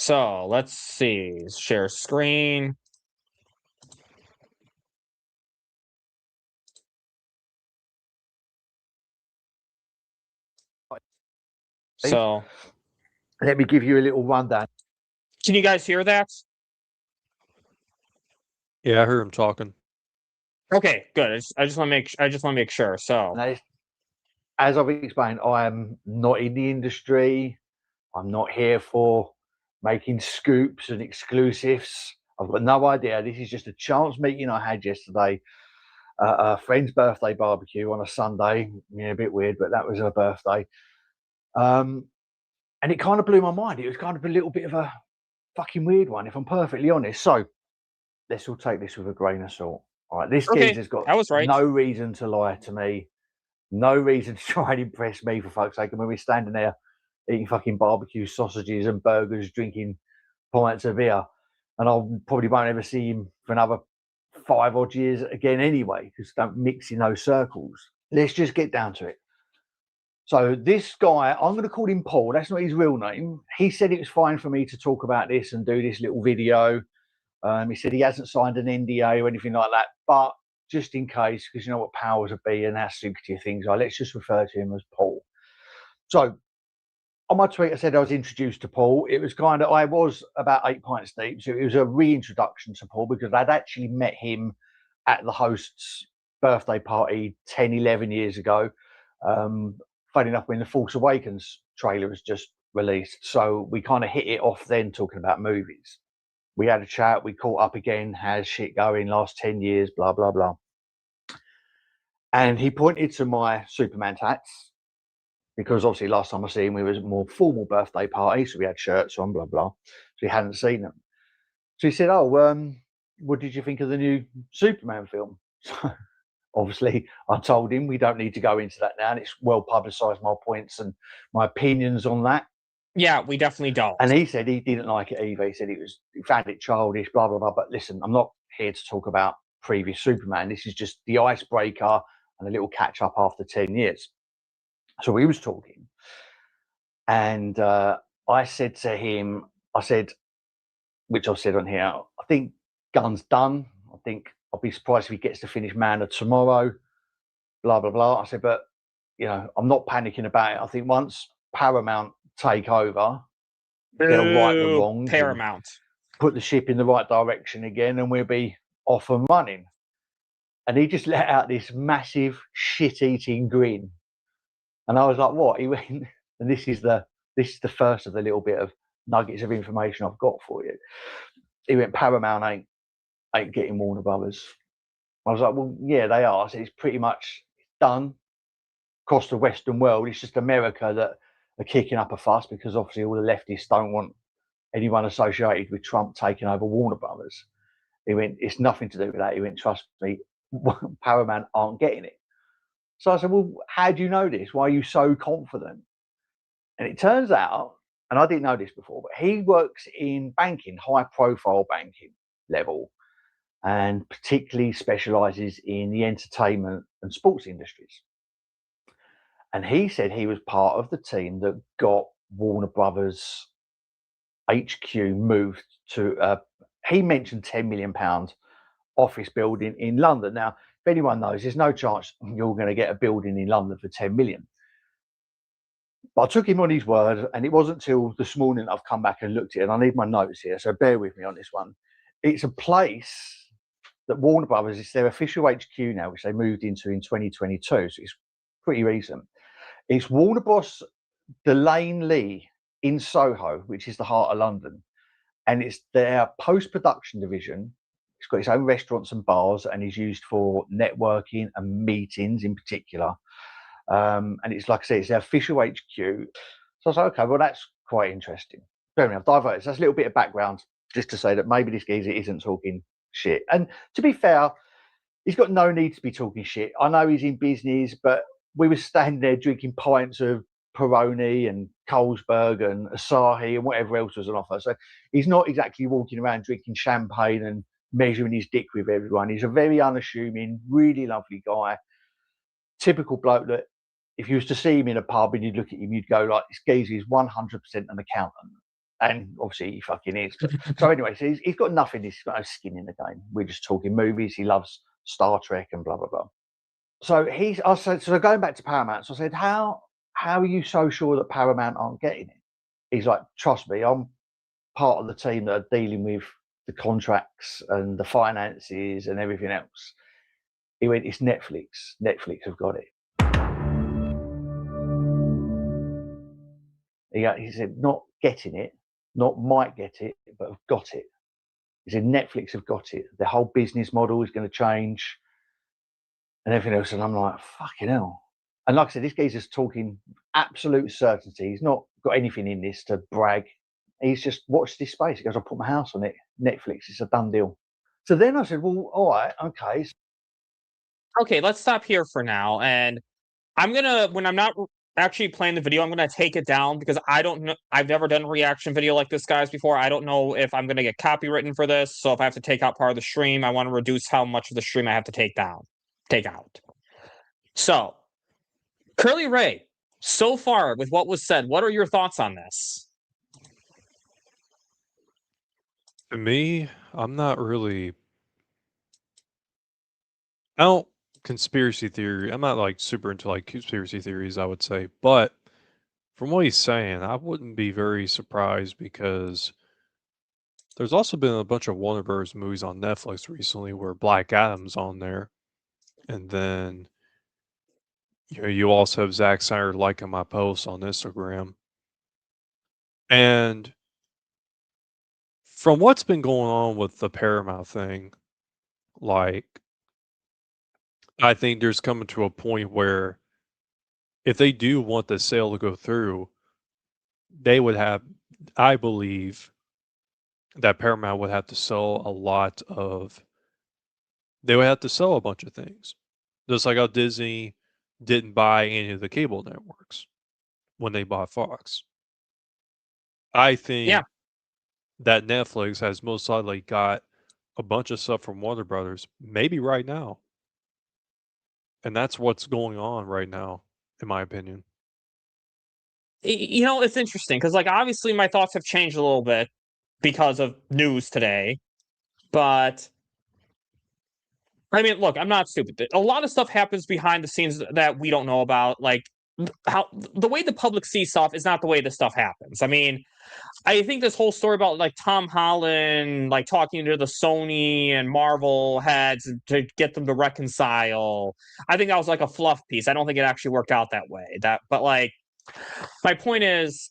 So, let's see. Share screen. So, let me give you a little rundown. Can you guys hear that? Yeah, I heard him talking. Okay, good. I just want to make sure. So, as I've explained, I am not in the industry. I'm not here for making scoops and exclusives. I've got no idea. This is just a chance meeting I had yesterday. A friend's birthday barbecue on a Sunday. Yeah, a bit weird, but that was her birthday. And it kind of blew my mind. It was kind of a little bit of a fucking weird one, if I'm perfectly honest. So let's all take this with a grain of salt. All right, this geezer's got no reason to lie to me, no reason to try and impress me, for fuck's sake. And when we're standing there eating fucking barbecue sausages and burgers, drinking pints of beer, and I probably won't ever see him for another 5 odd years again anyway, because don't mix in those circles. Let's just get down to it. So this guy, I'm going to call him Paul. That's not his real name. He said it was fine for me to talk about this and do this little video. He said he hasn't signed an NDA or anything like that, but just in case, because you know what powers of be and how secretive things are, let's just refer to him as Paul. So on my tweet, I said I was introduced to Paul. It was I was about 8 pints deep. So it was a reintroduction to Paul because I'd actually met him at the host's birthday party 10, 11 years ago. Funny enough, when the Force Awakens trailer was just released. So we kind of hit it off then talking about movies. We had a chat, we caught up again, how's shit going, last 10 years, blah, blah, blah. And he pointed to my Superman tats, because obviously last time I seen him, we was a more formal birthday party, so we had shirts on, blah, blah. So he hadn't seen them. So he said, what did you think of the new Superman film? So obviously, I told him we don't need to go into that now, and it's well publicised, my points and my opinions on that. Yeah, we definitely don't. And he said he didn't like it either. He said he found it childish, blah, blah, blah. But listen, I'm not here to talk about previous Superman. This is just the icebreaker and a little catch up after 10 years. So we was talking. And I said to him, which I've said on here, I think Gunn's done. I think I'll be surprised if he gets to finish Man of Tomorrow, blah, blah, blah. I said, but, I'm not panicking about it. I think once Paramount take over, they'll right the wrongs, Paramount, put the ship in the right direction again, and we'll be off and running. And he just let out this massive shit-eating grin. And I was like, what? He went, and this is the first of the little bit of nuggets of information I've got for you. He went, Paramount ain't ain't getting Warner Brothers. I was like, well, yeah, they are. So it's pretty much done across the Western world. It's just America that are kicking up a fuss because obviously all the leftists don't want anyone associated with Trump taking over Warner Brothers. He went, it's nothing to do with that. He went, trust me, Paramount aren't getting it. So I said, well, how do you know this? Why are you so confident? And it turns out, and I didn't know this before, but he works in banking, high profile banking level, and particularly specializes in the entertainment and sports industries. And he said he was part of the team that got Warner Brothers HQ moved to, he mentioned £10 million office building in London. Now, if anyone knows, there's no chance you're going to get a building in London for 10 million. But I took him on his word, and it wasn't till this morning I've come back and looked at it, and I need my notes here, so bear with me on this one. It's a place that Warner Brothers, it's their official HQ now, which they moved into in 2022, so it's pretty recent. It's Warner Bros. Delane Lee in Soho, which is the heart of London, and it's their post-production division. It's got its own restaurants and bars, and is used for networking and meetings in particular. And it's like I say, it's their official HQ. So I was like, okay, well, that's quite interesting. Fair enough, diverted. So that's a little bit of background just to say that maybe this geezer isn't talking shit. And to be fair, he's got no need to be talking shit. I know he's in business, but we were standing there drinking pints of Peroni and Carlsberg and Asahi and whatever else was on offer. So he's not exactly walking around drinking champagne and measuring his dick with everyone. He's a very unassuming, really lovely guy. Typical bloke that if you was to see him in a pub and you'd look at him, you'd go like, this geezer is 100% an accountant. And obviously he fucking is. So anyway, so he's got nothing. He's got no skin in the game. We're just talking movies. He loves Star Trek and blah, blah, blah. So I said, so going back to Paramount, so I said, how are you so sure that Paramount aren't getting it? He's like, trust me, I'm part of the team that are dealing with the contracts and the finances and everything else. He went, it's Netflix. Netflix have got it. He said, not getting it, not might get it, but have got it. He said, Netflix have got it. The whole business model is going to change and everything else. And I'm like, fucking hell. And like I said, this geezer's talking absolute certainty. He's not got anything in this to brag. He's just watched this space. He goes, I'll put my house on it. Netflix, it's a done deal. So then I said, well, all right, okay. Okay, let's stop here for now. And I'm going to, when I'm not actually playing the video, I'm going to take it down because I don't know. I've never done a reaction video like this, guys, before. I don't know if I'm going to get copywritten for this. So if I have to take out part of the stream, I want to reduce how much of the stream I have to take out. So, Curly Ray, so far with what was said, what are your thoughts on this? To me, I'm not really. I don't conspiracy theory. I'm not like super into like conspiracy theories, I would say. But from what he's saying, I wouldn't be very surprised because there's also been a bunch of Warner Bros. Movies on Netflix recently where Black Adam's on there. And then you also have Zack Snyder liking my posts on Instagram. And from what's been going on with the Paramount thing, like, I think there's coming to a point where if they do want the sale to go through, they would have, I believe, that Paramount would have to sell they would have to sell a bunch of things. Just like how Disney didn't buy any of the cable networks when they bought Fox. I think that Netflix has most likely got a bunch of stuff from Warner Brothers, maybe right now. And that's what's going on right now, in my opinion. You know, it's interesting because, like, obviously my thoughts have changed a little bit because of news today. But, I mean, look, I'm not stupid. A lot of stuff happens behind the scenes that we don't know about. Like, how the way the public sees stuff is not the way this stuff happens. I mean, I think this whole story about like Tom Holland like talking to the Sony and Marvel heads to get them to reconcile, I think that was like a fluff piece. I don't think it actually worked out that way. But like, my point is,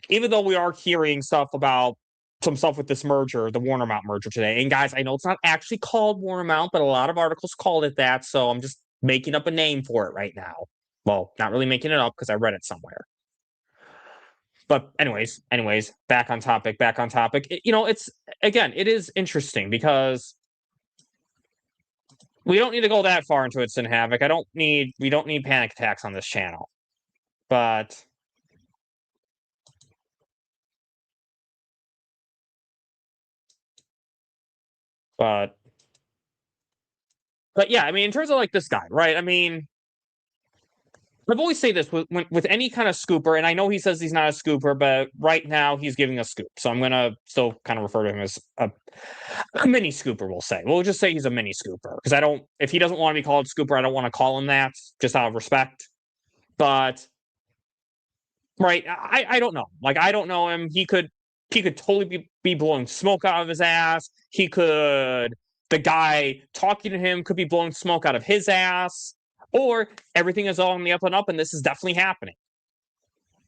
even though we are hearing stuff about some stuff with this merger, the WarnerMount merger today. And guys, I know it's not actually called WarnerMount, but a lot of articles called it that. So I'm just making up a name for it right now. Well, not really making it up because I read it somewhere. But anyways, back on topic. It is interesting because we don't need to go that far into it, Sin Havoc. We don't need panic attacks on this channel. But yeah, I mean, in terms of like this guy, right? I mean, I've always say this with any kind of scooper, and I know he says he's not a scooper, but right now he's giving a scoop. So I'm gonna still kind of refer to him as a mini scooper. We'll just say he's a mini scooper because if he doesn't want to be called scooper, I don't want to call him that just out of respect. But right, I don't know. Like I don't know him. He could totally be blowing smoke out of his ass. The guy talking to him could be blowing smoke out of his ass. Or everything is all on the up and up, and this is definitely happening.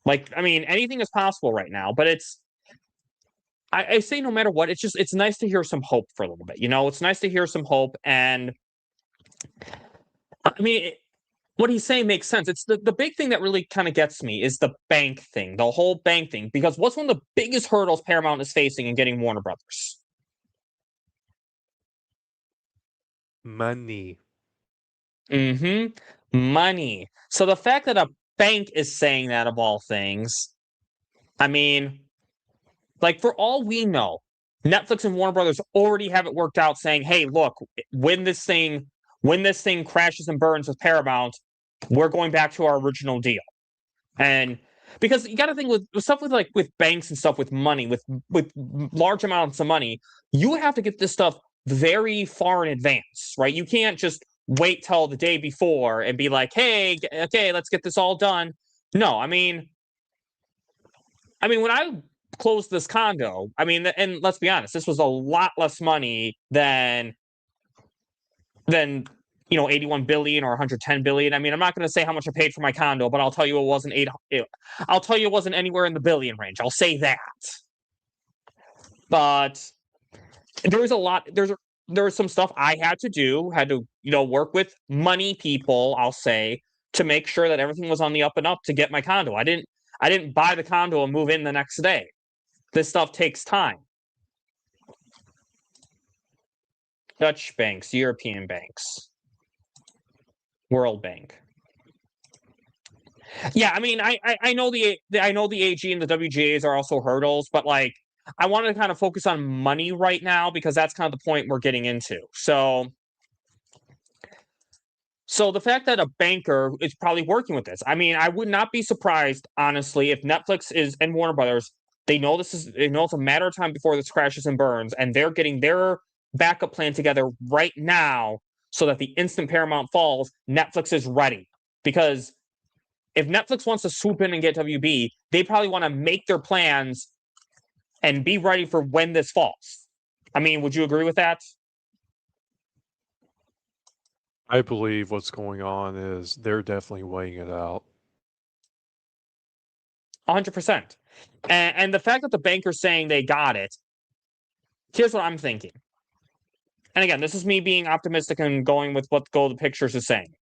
Like, I mean, anything is possible right now, but I say no matter what, it's nice to hear some hope for a little bit. It's nice to hear some hope. And I mean, what he's saying makes sense. It's the big thing that really kind of gets me is the bank thing, the whole bank thing, because what's one of the biggest hurdles Paramount is facing in getting Warner Brothers? Money. Money. So the fact that a bank is saying that of all things, I mean, like for all we know, Netflix and Warner Brothers already have it worked out saying, hey, look, when this thing crashes and burns with Paramount, we're going back to our original deal. And because you got to think with stuff with banks and stuff with money, with large amounts of money, you have to get this stuff very far in advance, right? You can't just wait till the day before and be like, hey, okay, let's get this all done. No, I mean, when I closed this condo, I mean, and let's be honest, this was a lot less money than 81 billion or 110 billion. I mean, I'm not going to say how much I paid for my condo, but I'll tell you it wasn't anywhere in the billion range. I'll say that. But there was some stuff I had to work with money people, I'll say, to make sure that everything was on the up and up to get my condo. I didn't buy the condo and move in the next day. This stuff takes time. Dutch banks, European banks, World Bank. Yeah, I mean, I know the AG and the WGAs are also hurdles, but like I wanted to kind of focus on money right now because that's kind of the point we're getting into. So the fact that a banker is probably working with this, I mean, I would not be surprised, honestly, if Netflix and Warner Brothers, they know it's a matter of time before this crashes and burns, and they're getting their backup plan together right now so that the instant Paramount falls, Netflix is ready. Because if Netflix wants to swoop in and get WB, they probably want to make their plans and be ready for when this falls. I mean, would you agree with that? I believe what's going on is they're definitely weighing it out. 100%. And the fact that the banker's saying they got it, here's what I'm thinking. And again, this is me being optimistic and going with what Go the Pictures is saying.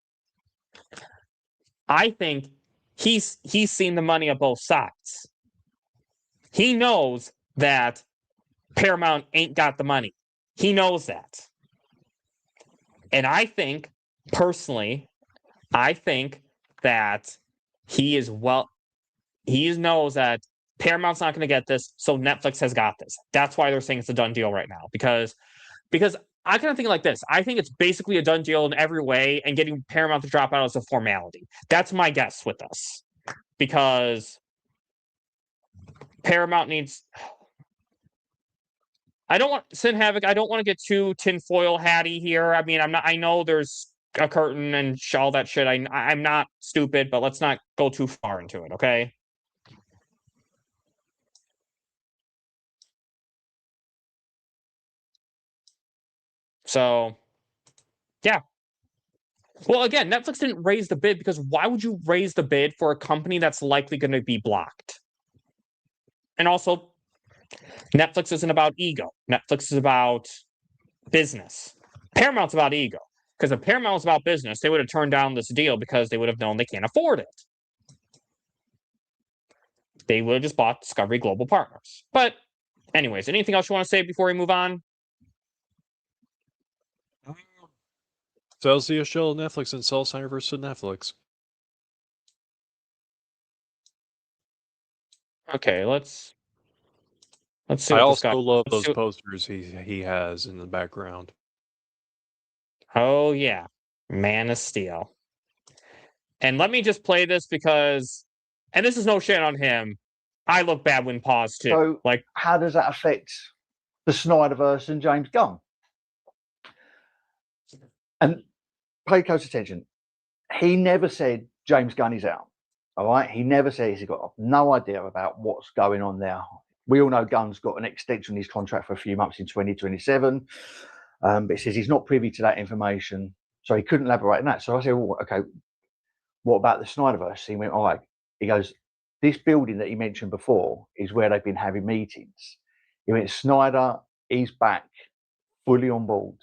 I think he's seen the money of both sides. He knows that Paramount ain't got the money. He knows that. And I think, personally, that he knows that Paramount's not going to get this, so Netflix has got this. That's why they're saying it's a done deal right now. Because I kind of think like this. I think it's basically a done deal in every way, and getting Paramount to drop out is a formality. That's my guess with this. Because Paramount needs... I don't want to get too tinfoil hatty here. I mean, I know there's a curtain and all that shit. I'm not stupid, but let's not go too far into it, okay? So, yeah. Well, again, Netflix didn't raise the bid because why would you raise the bid for a company that's likely going to be blocked? And also, Netflix isn't about ego. Netflix is about business. Paramount's about ego. Because if Paramount was about business, they would have turned down this deal because they would have known they can't afford it. They would have just bought Discovery Global Partners. But anyways, anything else you want to say before we move on? Sells the show Netflix and sells Snyder versus Netflix. Okay, let's see. I also love those posters he has in the background. Oh yeah, Man of Steel. And let me just play this because, and this is no shit on him, I look bad when paused too. So, like, how does that affect the Snyderverse and James Gunn? And pay close attention. He never said James Gunn is out. All right. He never says he's got no idea about what's going on there. We all know Gunn's got an extension on his contract for a few months in 2027. But he says he's not privy to that information. So he couldn't elaborate on that. So I said, well, okay, what about the Snyderverse? He went, all right. He goes, this building that he mentioned before is where they've been having meetings. He went, Snyder, he's back, fully on board.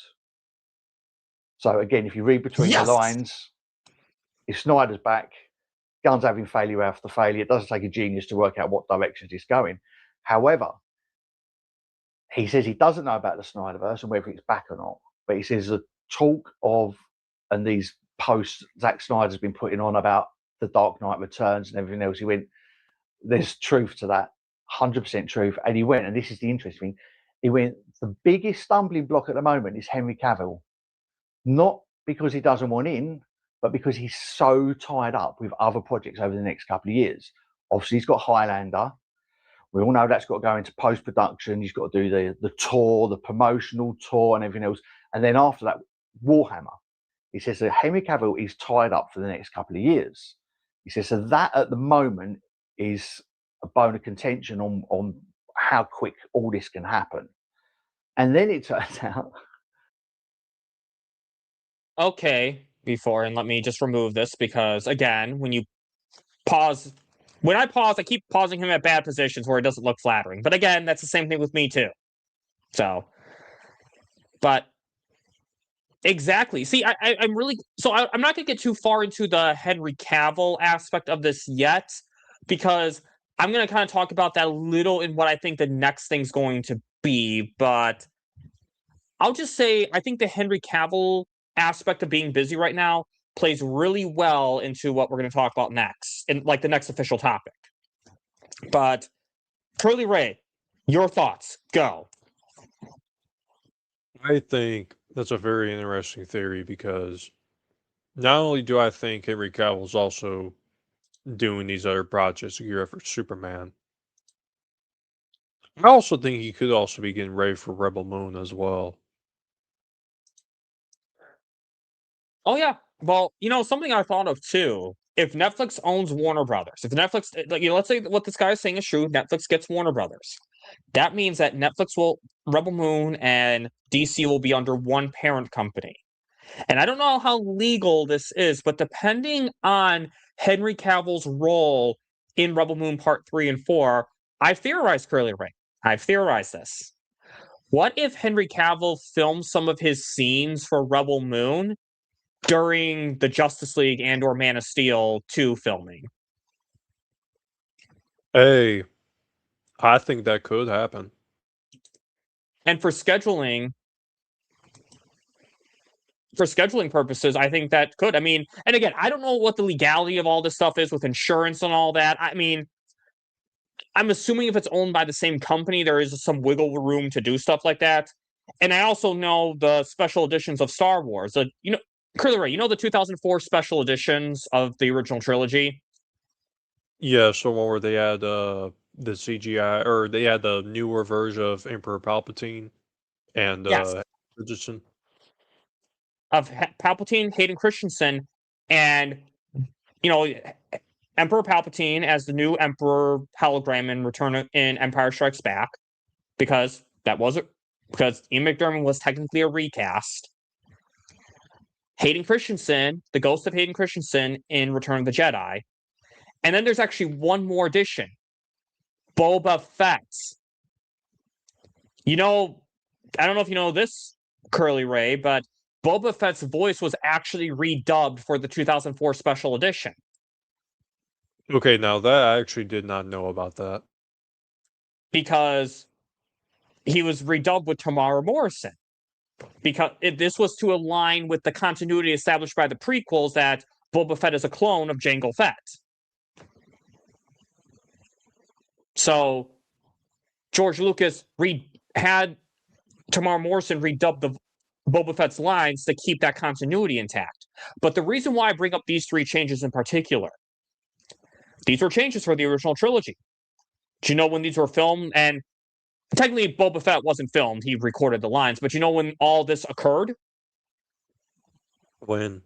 So again, if you read between the lines, if Snyder's back, Gunn's having failure after failure. It doesn't take a genius to work out what directions he's going. However, he says he doesn't know about the Snyderverse and whether it's back or not. But he says the talk of, and these posts Zack Snyder's been putting on about the Dark Knight Returns and everything else, he went, there's truth to that, 100% truth. And he went, and this is the interesting thing, he went, the biggest stumbling block at the moment is Henry Cavill. Not because he doesn't want in, but because he's so tied up with other projects over the next couple of years. Obviously, he's got Highlander. We all know that's got to go into post-production. He's got to do the tour, the promotional tour and everything else. And then after that, Warhammer. He says that Henry Cavill is tied up for the next couple of years. He says, so that at the moment is a bone of contention on how quick all this can happen. And then it turns out... Okay, and let me just remove this because, again, when you pause... When I pause, I keep pausing him at bad positions where it doesn't look flattering. But again, that's the same thing with me too. So, but exactly. See, I'm really... So I'm not going to get too far into the Henry Cavill aspect of this yet, because I'm going to kind of talk about that a little in what I think the next thing's going to be. But I'll just say, I think the Henry Cavill aspect of being busy right now plays really well into what we're going to talk about next, in like the next official topic. But Curly Ray, your thoughts, go. I think that's a very interesting theory because not only do I think Henry Cavill is also doing these other projects to gear up for Superman, I also think he could also be getting ready for Rebel Moon as well. Oh yeah. Well, something I thought of too. If Netflix owns Warner Brothers, if Netflix, let's say what this guy is saying is true, Netflix gets Warner Brothers. That means that Rebel Moon and DC will be under one parent company. And I don't know how legal this is, but depending on Henry Cavill's role in Rebel Moon Part 3 and 4, I've theorized, Curly Ray. I've theorized this. What if Henry Cavill films some of his scenes for Rebel Moon during the Justice League and or Man of Steel 2 filming? Hey, I think that could happen. And for scheduling purposes, I think that could. I mean, and again, I don't know what the legality of all this stuff is with insurance and all that. I mean, I'm assuming if it's owned by the same company, there is some wiggle room to do stuff like that. And I also know the special editions of Star Wars. Curly Ray, the 2004 special editions of the original trilogy? Yeah, so one where they had the CGI, or they had the newer version of Emperor Palpatine and Richardson. Of Palpatine, Hayden Christensen, and, Emperor Palpatine as the new Emperor hologram in Return in Empire Strikes Back, because Ian McDiarmid was technically a recast. Hayden Christensen, the ghost of Hayden Christensen in Return of the Jedi. And then there's actually one more edition. Boba Fett I don't know if you know this, Curly Ray, but Boba Fett's voice was actually redubbed for the 2004 special edition. Okay, now that I actually did not know about that. Because he was redubbed with Tamara Morrison. Because this was to align with the continuity established by the prequels that Boba Fett is a clone of Jango Fett. So George Lucas had Tamara Morrison redub the Boba Fett's lines to keep that continuity intact. But the reason why I bring up these 3 changes in particular, these were changes for the original trilogy. Do you know when these were filmed? And technically, Boba Fett wasn't filmed. He recorded the lines. But you know when all this occurred? When?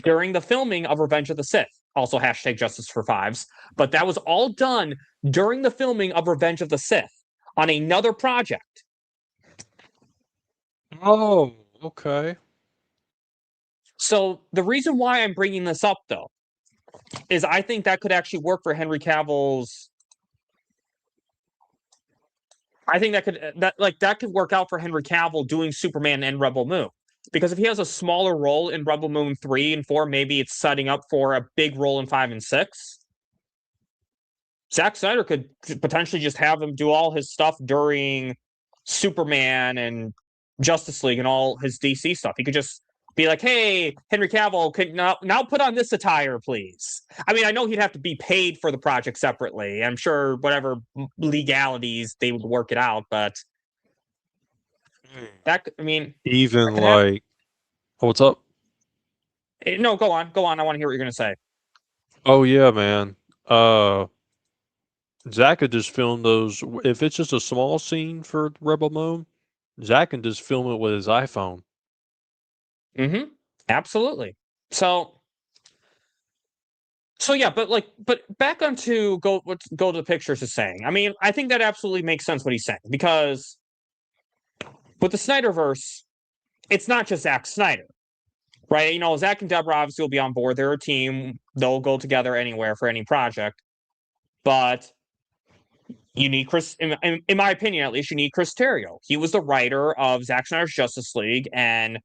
During the filming of Revenge of the Sith. Also, #JusticeFor5s. But that was all done during the filming of Revenge of the Sith on another project. Oh, okay. So the reason why I'm bringing this up, though, is I think that could actually work for Henry Cavill's. I think that could work out for Henry Cavill doing Superman and Rebel Moon. Because if he has a smaller role in Rebel Moon 3 and 4, maybe it's setting up for a big role in 5 and 6. Zack Snyder could potentially just have him do all his stuff during Superman and Justice League and all his DC stuff. He could just be like, hey, Henry Cavill, could now put on this attire, please. I mean, I know he'd have to be paid for the project separately. I'm sure whatever legalities, they would work it out, but even like, what's up? No, go on. I want to hear what you're going to say. Oh yeah, man. Zack could just film those. If it's just a small scene for Rebel Moon, Zack can just film it with his iPhone. Mm-hmm. Absolutely. So yeah, but back onto go to the pictures is saying. I mean, I think that absolutely makes sense what he's saying, because with the Snyderverse, it's not just Zack Snyder, right? Zack and Deborah obviously will be on board. They're a team. They'll go together anywhere for any project. But you need Chris, in my opinion at least, you need Chris Terrio. He was the writer of Zack Snyder's Justice League and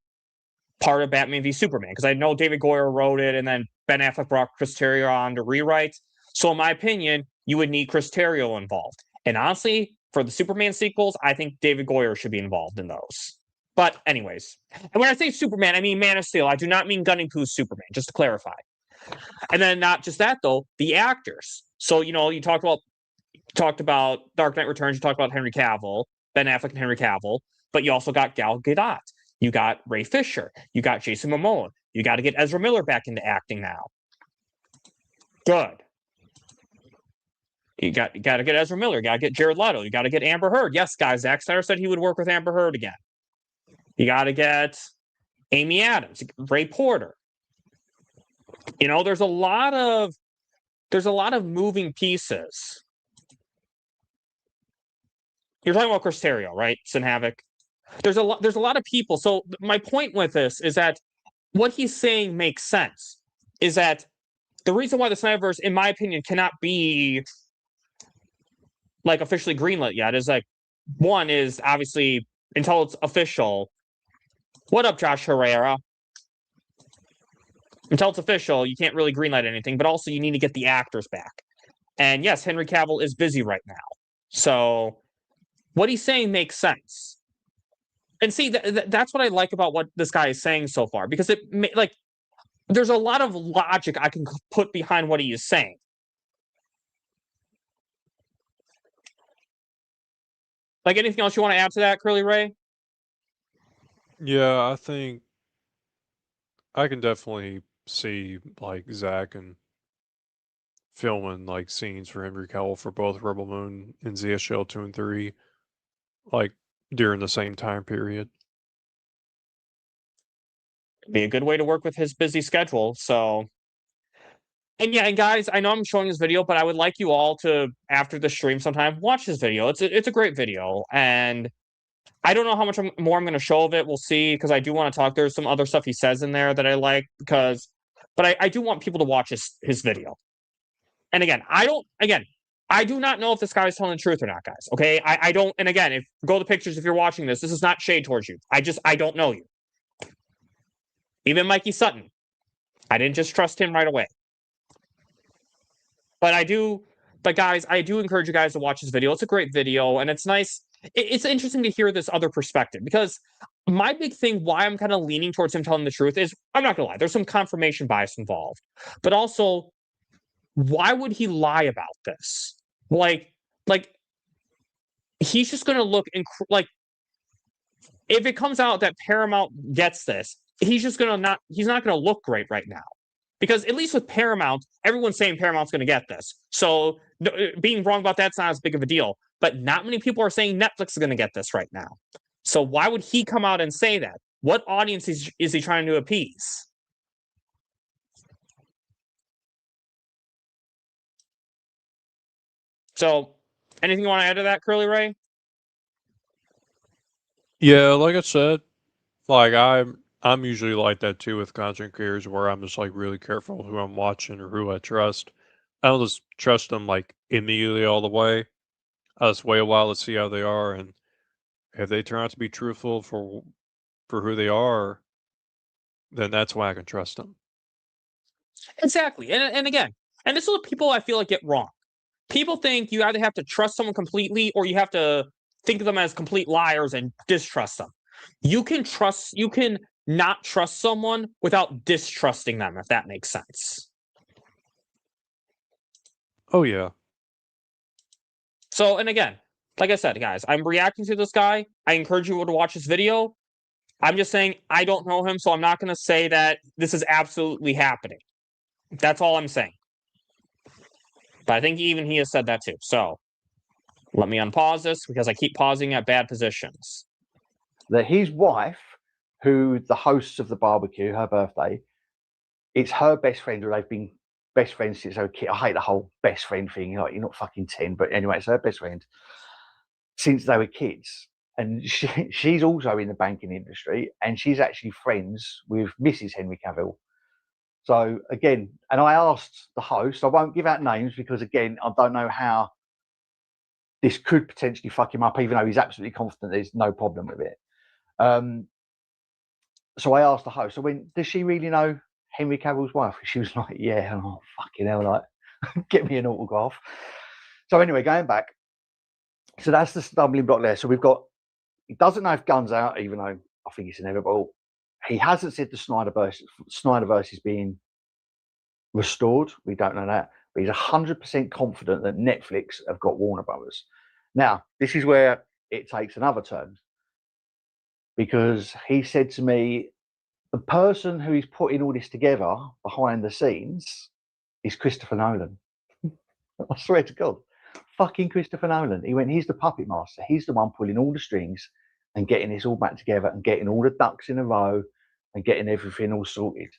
part of Batman v Superman, because I know David Goyer wrote it, and then Ben Affleck brought Chris Terrio on to rewrite. So in my opinion, you would need Chris Terrio involved. And honestly, for the Superman sequels, I think David Goyer should be involved in those. But anyways, and when I say Superman, I mean Man of Steel. I do not mean Gunning Poo's Superman, just to clarify. And then not just that, though, the actors. So, you talked about Dark Knight Returns, you talked about Henry Cavill, Ben Affleck and Henry Cavill, but you also got Gal Gadot. You got Ray Fisher. You got Jason Momoa. You got to get Ezra Miller back into acting now. Good. You got to get Ezra Miller. You got to get Jared Leto. You got to get Amber Heard. Yes, guys, Zack Snyder said he would work with Amber Heard again. You got to get Amy Adams, Ray Porter. There's a lot of moving pieces. You're talking about Chris Terrio, right? Sin Havoc. There's a lot of people. So my point with this is that what he's saying makes sense. Is that the reason why the Snyderverse, in my opinion, cannot be officially greenlit yet is one is obviously until it's official. What up, Josh Herrera? Until it's official, you can't really greenlight anything, but also you need to get the actors back. And yes, Henry Cavill is busy right now. So what he's saying makes sense. And see, that's what I like about what this guy is saying so far, because there's a lot of logic I can put behind what he is saying. Anything else you want to add to that, Curly Ray? Yeah, I think I can definitely see Zack and filming scenes for Henry Cavill for both Rebel Moon and ZSL 2 and 3 during the same time period. Be a good way to work with his busy schedule. So, and guys, I know I'm showing this video, but I would like you all to, after the stream sometime, watch this video. It's a great video, and I don't know how much more I'm going to show of it. We'll see, because I do want to talk. There's some other stuff he says in there that I like, but I do want people to watch his video. And again, I do not know if this guy is telling the truth or not, guys. Okay, I don't. And again, if go to the pictures, if you're watching this is not shade towards you. I don't know you. Even Mikey Sutton, I didn't just trust him right away. But guys, I do encourage you guys to watch this video. It's a great video, and it's nice. It's interesting to hear this other perspective, because my big thing why I'm kind of leaning towards him telling the truth is, I'm not gonna lie, there's some confirmation bias involved, but also, why would he lie about this? Like he's just gonna look like, if it comes out that Paramount gets this, he's not gonna look great right now. Because at least with Paramount, everyone's saying Paramount's going to get this. So being wrong about that's not as big of a deal. But not many people are saying Netflix is going to get this right now. So why would he come out and say that? What audience is he trying to appease? So, anything you want to add to that, Curly Ray? Yeah, like I said, like I'm usually like that too with content creators, where I'm just like really careful who I'm watching or who I trust. I don't just trust them like immediately all the way. I just wait a while to see how they are, and if they turn out to be truthful for who they are, then that's why I can trust them. Exactly. And again, and this is what people I feel like get wrong. People think you either have to trust someone completely, or you have to think of them as complete liars and distrust them. You can not trust someone without distrusting them, if that makes sense. Oh, yeah. So, and again, like I said, guys, I'm reacting to this guy. I encourage you to watch this video. I'm just saying I don't know him, so I'm not going to say that this is absolutely happening. That's all I'm saying. But I think even he has said that too. So, let me unpause this, because I keep pausing at bad positions. That his wife, who the hosts of the barbecue, her birthday, it's her best friend, who they've been best friends since they were kids. I hate the whole best friend thing. Like, you're not fucking 10, but anyway, it's her best friend since they were kids. And she's also in the banking industry, and she's actually friends with Mrs. Henry Cavill. So again, and I asked the host, I won't give out names because again, I don't know how this could potentially fuck him up, even though he's absolutely confident there's no problem with it. So I asked the host, I went, does she really know Henry Cavill's wife? She was like, yeah. And oh, fucking hell, like, get me an autograph. So anyway, going back, so that's the stumbling block there. So we've got, he doesn't know if Gun's out, even though I think it's inevitable. He hasn't said the Snyderverse is being restored. We don't know that. But he's 100% confident that Netflix have got Warner Brothers. Now, this is where it takes another turn. Because he said to me, the person who is putting all this together behind the scenes is Christopher Nolan. I swear to God. Fucking Christopher Nolan. He went, he's the puppet master. He's the one pulling all the strings and getting this all back together and getting all the ducks in a row and getting everything all sorted.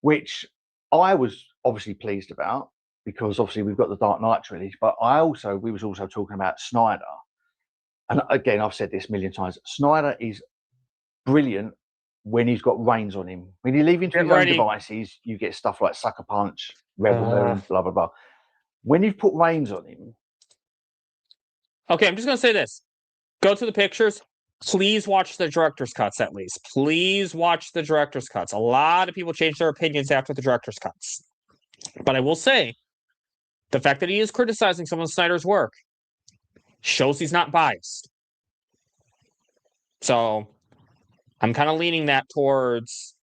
Which I was obviously pleased about, because obviously we've got the Dark Knight release, but we was also talking about Snyder. And again, I've said this a million times, Snyder is brilliant when he's got reins on him. When you leave him to his own devices, you get stuff like Sucker Punch, Rebel Moon, blah, blah, blah. When you've put reins on him. Okay, I'm just going to say this. Go to the pictures. Please watch the director's cuts, at least. Please watch the director's cuts. A lot of people change their opinions after the director's cuts. But I will say, the fact that he is criticizing some of Snyder's work shows he's not biased. So, I'm kind of leaning that towards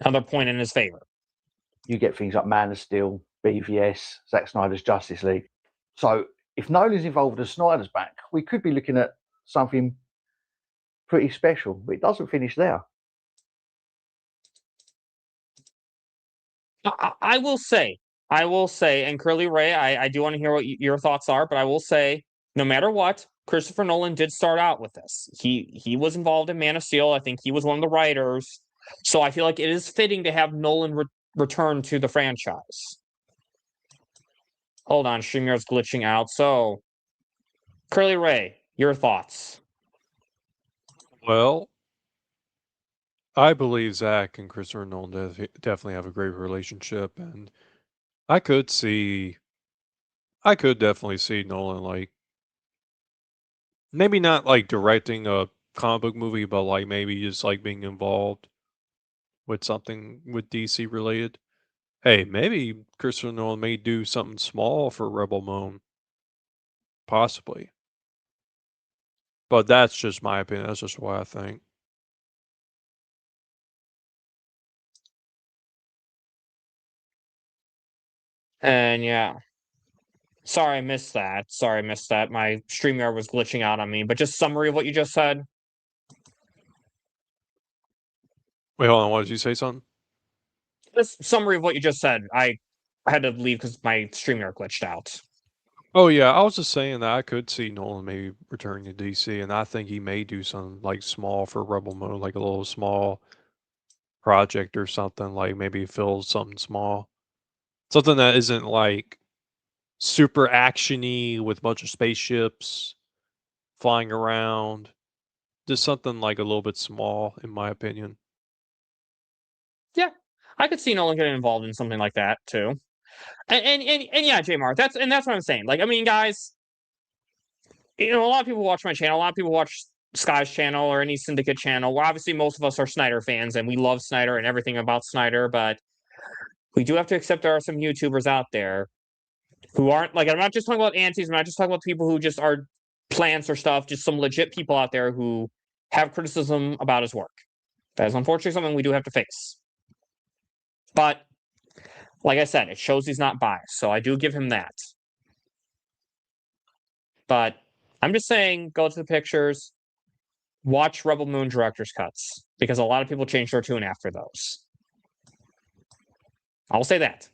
another point in his favor. You get things like Man of Steel, BVS, Zack Snyder's Justice League. So, if Nolan's involved and Snyder's back, we could be looking at something pretty special, but it doesn't finish there. I will say, and Curly Ray, I do want to hear what your thoughts are, but I will say, no matter what, Christopher Nolan did start out with this. He was involved in Man of Steel. I think he was one of the writers. So I feel like it is fitting to have Nolan return to the franchise. Hold on, StreamYard's glitching out. So, Curly Ray, your thoughts? Well, I believe Zach and Christopher Nolan definitely have a great relationship, and I could see I could definitely see Nolan, like, maybe not like directing a comic book movie, but like maybe just like being involved with something with DC related. Hey, maybe Christopher Nolan may do something small for Rebel Moon, possibly. But that's just my opinion. That's just what I think. And yeah. Sorry I missed that. My StreamYard was glitching out on me. But just summary of what you just said. Wait, hold on. What did you say, something? Just summary of what you just said. I had to leave because my StreamYard glitched out. Oh yeah, I was just saying that I could see Nolan maybe returning to DC, and I think he may do something like small for Rebel Moon, like a little small project or something, like maybe fill something small. Something that isn't like super actiony with a bunch of spaceships flying around. Just something like a little bit small, in my opinion. Yeah, I could see Nolan getting involved in something like that too. And yeah, J-Mark, that's what I'm saying. Like, I mean, guys, a lot of people watch my channel. A lot of people watch Sky's channel or any Syndicate channel. Well, obviously, most of us are Snyder fans, and we love Snyder and everything about Snyder. But we do have to accept there are some YouTubers out there who aren't like. I'm not just talking about antis. I'm not just talking about people who just are plants or stuff. Just some legit people out there who have criticism about his work. That is unfortunately something we do have to face. But like I said, it shows he's not biased, so I do give him that. But I'm just saying, go to the pictures, watch Rebel Moon director's cuts, because a lot of people change their tune after those. I'll say that.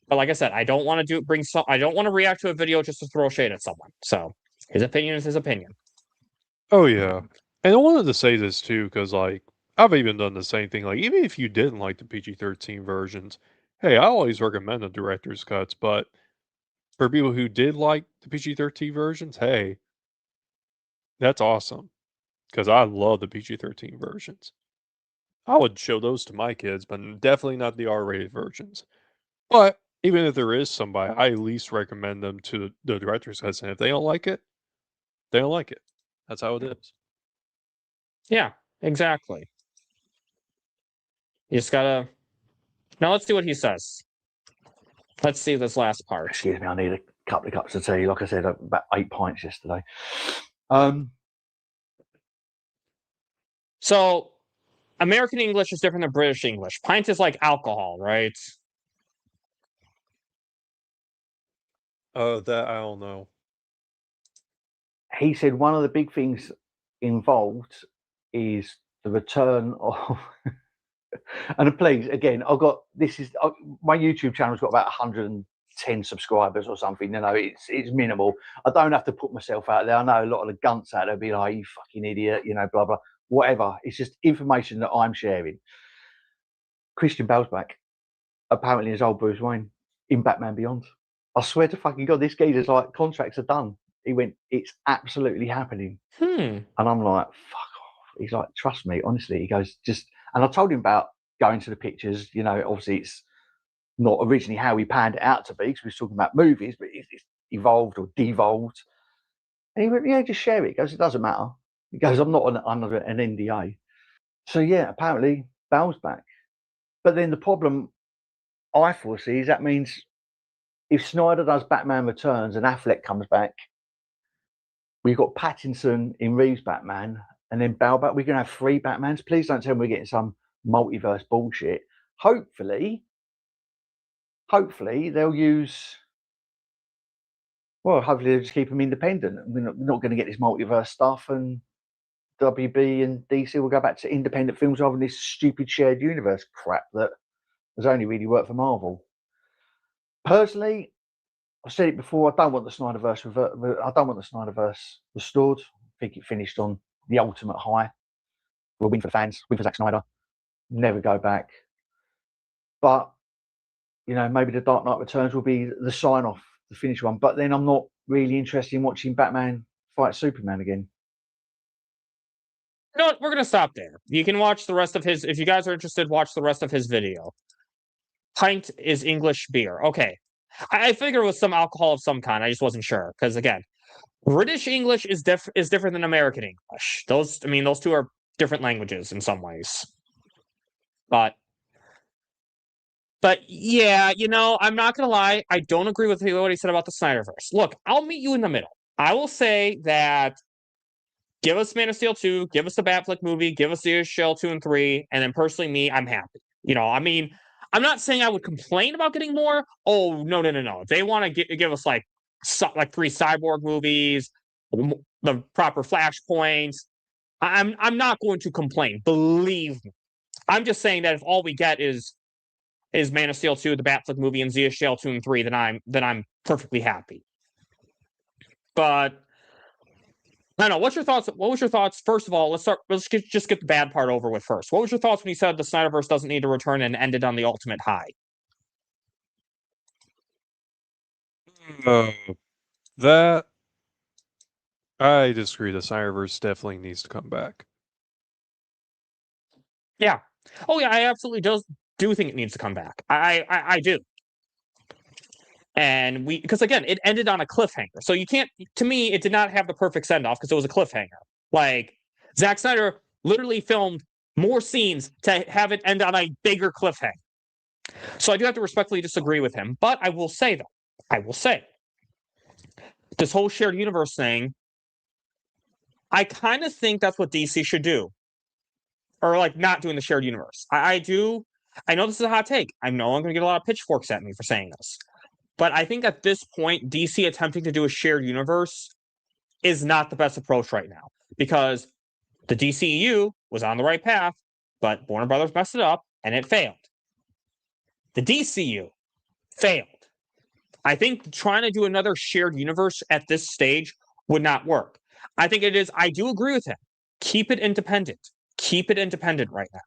But like I said, I don't want to I don't want to react to a video just to throw shade at someone. So his opinion is his opinion. Oh yeah, and I wanted to say this too, because like I've even done the same thing. Like even if you didn't like the PG-13 versions, hey, I always recommend the director's cuts. But for people who did like the PG-13 versions, hey, that's awesome, because I love the PG-13 versions. I would show those to my kids, but definitely not the R-rated versions. But even if there is somebody, I at least recommend them to the director's cuts, and if they don't like it, they don't like it. That's how it is. Yeah, exactly. You just gotta. Now let's see what he says. Let's see this last part. Excuse me, I need a couple of cups of tea. Like I said, about 8 pints yesterday. So, American English is different than British English. Pint is like alcohol, right? That I don't know. He said one of the big things involved is the return of. And please, again, my YouTube channel's got about 110 subscribers or something. It's minimal. I don't have to put myself out there. I know a lot of the gunts out there be like, "You fucking idiot," blah blah, whatever. It's just information that I'm sharing. Christian Bale's back, apparently as old Bruce Wayne in Batman Beyond. I swear to fucking God, this geezer's like, contracts are done. He went, "It's absolutely happening." And I'm like, fuck off. He's like, "Trust me, honestly." He goes, and I told him about going to the pictures. Obviously it's not originally how we panned it out to be, because we were talking about movies, but it's evolved or devolved. And he went, "Yeah, just share it." He goes, "It doesn't matter." He goes, "I'm not under an NDA." So yeah, apparently Bale's back. But then the problem I foresee is that means if Snyder does Batman Returns and Affleck comes back, we've got Pattinson in Reeves' Batman, and then Bale back. We're going to have 3 Batmans. Please don't tell me we're getting some multiverse bullshit. Hopefully they'll use. Well, hopefully they'll just keep them independent. We're not going to get this multiverse stuff, and WB and DC will go back to independent films rather than this stupid shared universe crap that has only really worked for Marvel. Personally, I've said it before. I don't want the Snyderverse restored. I think it finished on the ultimate high. We'll win for the fans, win for Zack Snyder. Never go back. But maybe the Dark Knight Returns will be the sign off, the finish one. But then I'm not really interested in watching Batman fight Superman again. No, we're gonna stop there. You can watch the rest of his. If you guys are interested, watch the rest of his video. Pint is English beer. Okay. I figured it was some alcohol of some kind. I just wasn't sure because again, British English is different than American English. Those two are different languages in some ways. But yeah, I'm not gonna lie. I don't agree with what he said about the Snyderverse. Look, I'll meet you in the middle. I will say that give us Man of Steel 2, give us the Batfleck movie, give us the Shell 2 and 3, and then personally, me, I'm happy. I'm not saying I would complain about getting more. Oh, no. If they want to give us like 3 Cyborg movies, the proper Flashpoints, I'm not going to complain. Believe me. I'm just saying that if all we get is Man of Steel 2, the Batfleck movie, and Zia Shell 2 and 3, then I'm perfectly happy. But I don't know. What's your thoughts? What was your thoughts? First of all, let's just get the bad part over with first. What was your thoughts when he said the Snyderverse doesn't need to return and ended on the ultimate high? That I disagree. The Snyderverse definitely needs to come back. Yeah. Oh yeah, I absolutely do think it needs to come back. I do. And because again, it ended on a cliffhanger. So you can't, to me, it did not have the perfect send off because it was a cliffhanger. Like, Zack Snyder literally filmed more scenes to have it end on a bigger cliffhanger. So I do have to respectfully disagree with him. But I will say, this whole shared universe thing, I kind of think that's what DC should do. Or like not doing the shared universe. I do. I know this is a hot take. I know I'm going to get a lot of pitchforks at me for saying this. But I think at this point, DC attempting to do a shared universe is not the best approach right now. Because the DCEU was on the right path, but Warner Brothers messed it up, and it failed. The DCU failed. I think trying to do another shared universe at this stage would not work. I think it is. I do agree with him. Keep it independent. Keep it independent right now.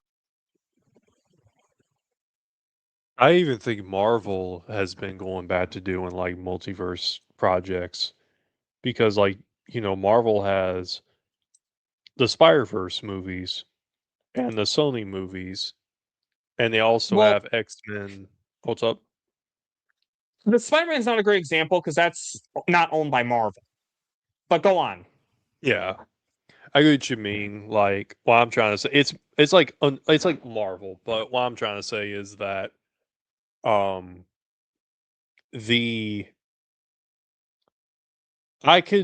I even think Marvel has been going back to doing like multiverse projects because Marvel has the Spider-Verse movies and the Sony movies, and they also have X-Men. What's up? The Spider-Man's not a great example because that's not owned by Marvel. But go on. Yeah. I get what you mean. Like, what I'm trying to say, it's like Marvel, but what I'm trying to say is that I'm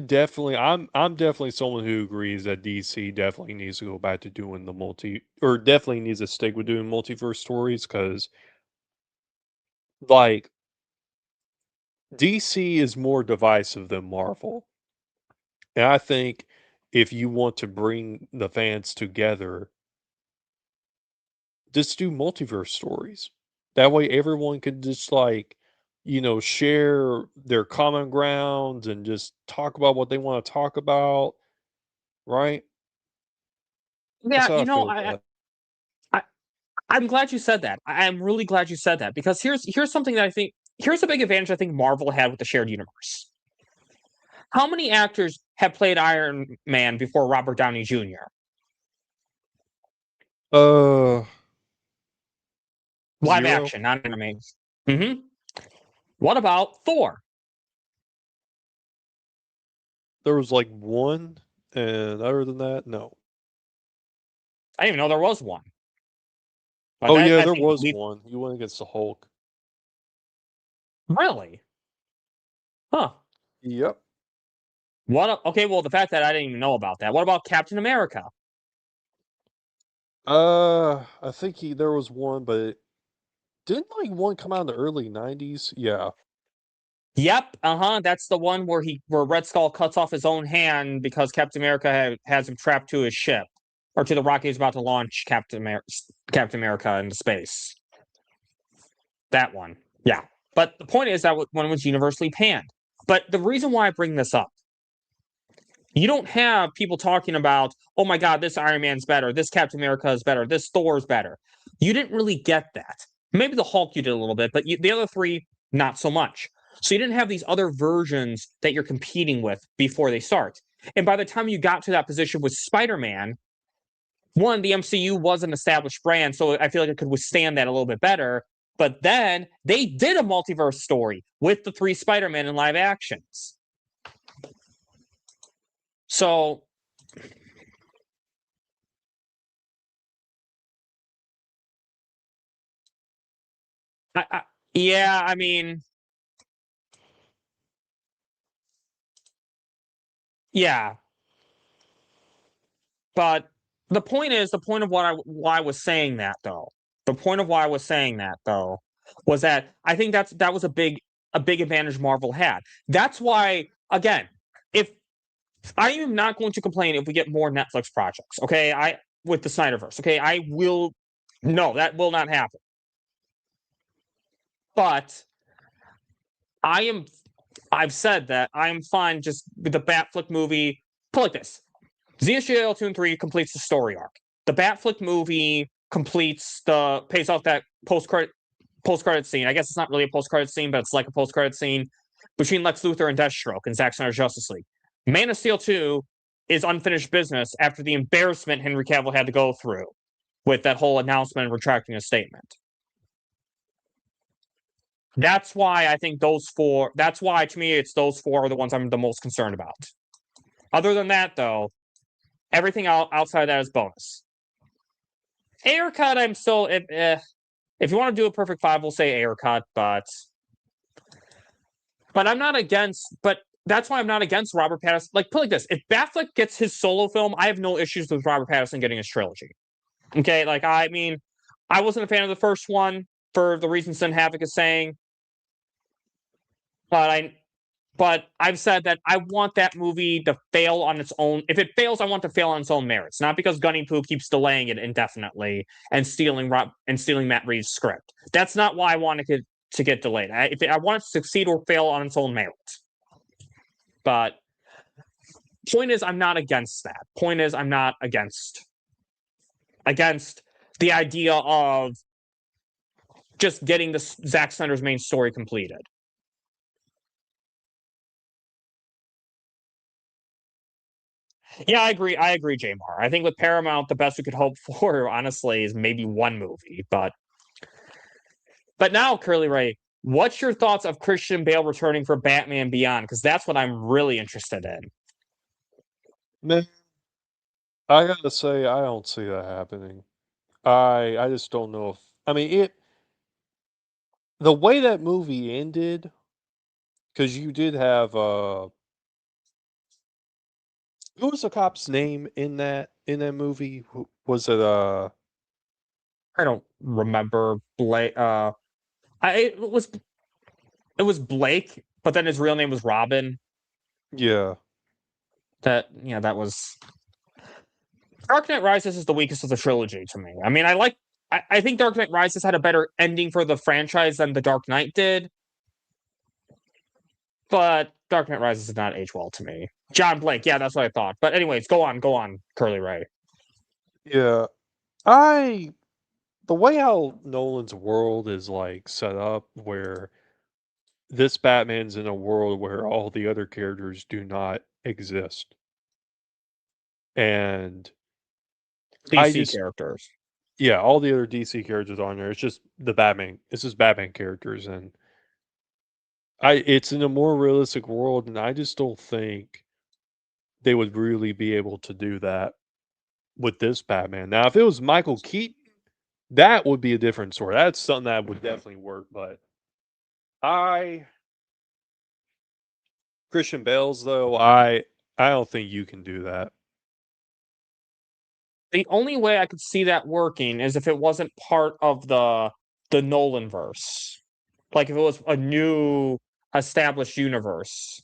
definitely someone who agrees that DC definitely needs to go back to doing definitely needs to stick with doing multiverse stories because like DC is more divisive than Marvel. And I think if you want to bring the fans together, just do multiverse stories. That way everyone can just share their common grounds and just talk about what they want to talk about. Right? Yeah, I'm glad you said that. I'm really glad you said that because here's something that I think here's a big advantage I think Marvel had with the shared universe. How many actors have played Iron Man before Robert Downey Jr.? Live 0. action, not animated. Mm-hmm. What about Thor? There was like one, and other than that, no. I didn't even know there was one. But there was one. You went against the Hulk. Really? Huh. Yep. Okay, well, the fact that I didn't even know about that. What about Captain America? I think there was one, but didn't one come out in the early 90s? Yeah. Yep, that's the one where Red Skull cuts off his own hand because Captain America has him trapped to his ship. Or to the rocket he's about to launch Captain America into space. That one. Yeah. But the point is that one was universally panned. But the reason why I bring this up, you don't have people talking about, oh my God, this Iron Man's better, this Captain America is better, this Thor's better. You didn't really get that. Maybe the Hulk you did a little bit, but the other three, not so much. So you didn't have these other versions that you're competing with before they start. And by the time you got to that position with Spider-Man, one, the MCU was an established brand, so I feel like it could withstand that a little bit better. But then they did a multiverse story with the 3 Spider-Man in live actions. So yeah, I mean, yeah. But the point of why I was saying that though. The point of why I was saying that though was that I think that was a big advantage Marvel had. That's why, again, if I am not going to complain if we get more Netflix projects, okay? With the Snyderverse, okay? That will not happen. But I've said that I am fine just with the Batflick movie. Put it like this. ZSJ Platoon 3 completes the story arc. The Batflick movie pays off that post-credit scene. I guess it's not really a post-credit scene, but it's like a post-credit scene between Lex Luthor and Deathstroke and Zack Snyder's Justice League. Man of Steel 2 is unfinished business after the embarrassment Henry Cavill had to go through with that whole announcement and retracting a statement. That's why I think that's why to me it's those 4 are the ones I'm the most concerned about. Other than that, though, everything outside of that is bonus. Air cut, I'm still if you want to do a perfect 5, we'll say air cut, but I'm not against. But that's why I'm not against Robert Pattinson. Like, put it like this: if Batfleck gets his solo film, I have no issues with Robert Pattinson getting his trilogy. Okay, like I mean, I wasn't a fan of the first one for the reasons Sin Havoc is saying, but I've said that I want that movie to fail on its own. If it fails, I want to fail on its own merits, not because Gunny Poo keeps delaying it indefinitely and stealing Matt Reeves' script. That's not why I want it to get delayed. I want it to succeed or fail on its own merit. But point is, I'm not against that. Point is, I'm not against the idea of just getting the Zack Snyder's main story completed. Yeah, I agree, Jamar. I think with Paramount, the best we could hope for, honestly, is maybe 1 movie. But now, Curly Ray, what's your thoughts of Christian Bale returning for Batman Beyond? Because that's what I'm really interested in. Man, I gotta say, I don't see that happening. I just don't know if I mean the way that movie ended, because you did have who was the cop's name in that movie? Was it I don't remember. Blake. It was Blake, but then his real name was Robin. Yeah. That was. Dark Knight Rises is the weakest of the trilogy to me. I mean, I think Dark Knight Rises had a better ending for the franchise than The Dark Knight did. But Dark Knight Rises did not age well to me. John Blake, yeah, that's what I thought. But anyways, go on, Curly Ray. Yeah. The way how Nolan's world is like set up, where this Batman's in a world where all the other characters do not exist. And DC characters. Yeah, all the other DC characters on there. It's just the Batman. It's just Batman characters, and it's in a more realistic world, and I just don't think they would really be able to do that with this Batman. Now, if it was Michael Keaton, that would be a different story. That's something that would definitely work. But Christian Bale's though, I don't think you can do that. The only way I could see that working is if it wasn't part of the Nolanverse. Like if it was a new established universe.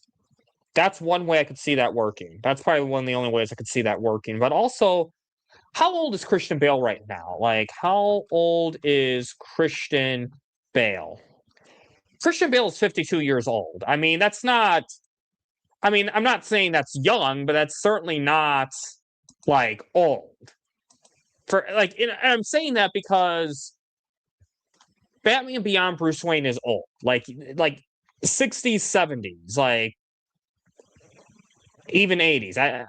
That's one way I could see that working. That's probably one of the only ways I could see that working. But also, how old is Christian Bale right now? Like, how old is Christian Bale? Christian Bale is 52 years old. I mean, that's not... I mean, I'm not saying that's young, but that's certainly not, like, old. I'm saying that because Batman Beyond Bruce Wayne is old. Like 60s, 70s, like even 80s.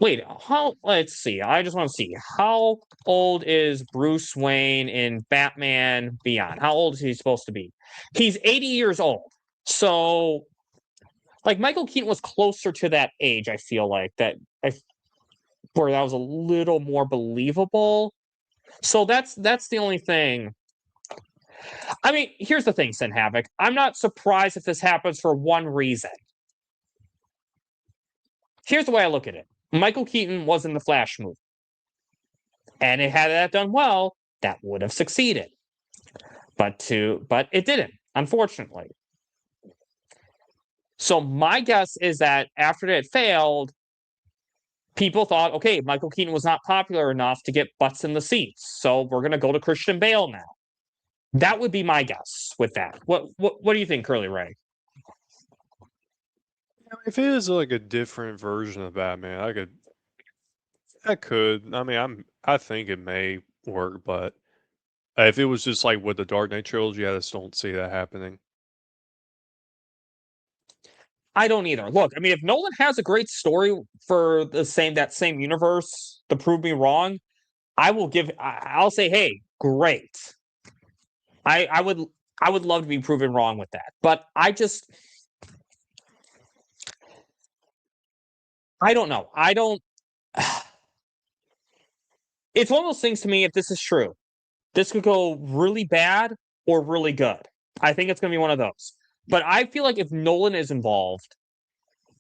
Wait, let's see. I just want to see. How old is Bruce Wayne in Batman Beyond? How old is he supposed to be? He's 80 years old. So, like, Michael Keaton was closer to that age, I feel like, where that was a little more believable. So that's the only thing. I mean, here's the thing, Sin Havoc. I'm not surprised if this happens for one reason. Here's the way I look at it. Michael Keaton was in the Flash movie. And had that done well, that would have succeeded. But it didn't, unfortunately. So my guess is that after it failed, people thought, okay, Michael Keaton was not popular enough to get butts in the seats, so we're going to go to Christian Bale now. That would be my guess with that. What do you think, Curly Ray? If it is like a different version of Batman, I could. I mean, I think it may work, but if it was just like with the Dark Knight trilogy, I just don't see that happening. I don't either. Look, I mean, if Nolan has a great story for that same universe to prove me wrong, I'll say, hey, great. I would love to be proven wrong with that. But I don't know. It's one of those things to me, if this is true, this could go really bad or really good. I think it's going to be one of those. But I feel like if Nolan is involved,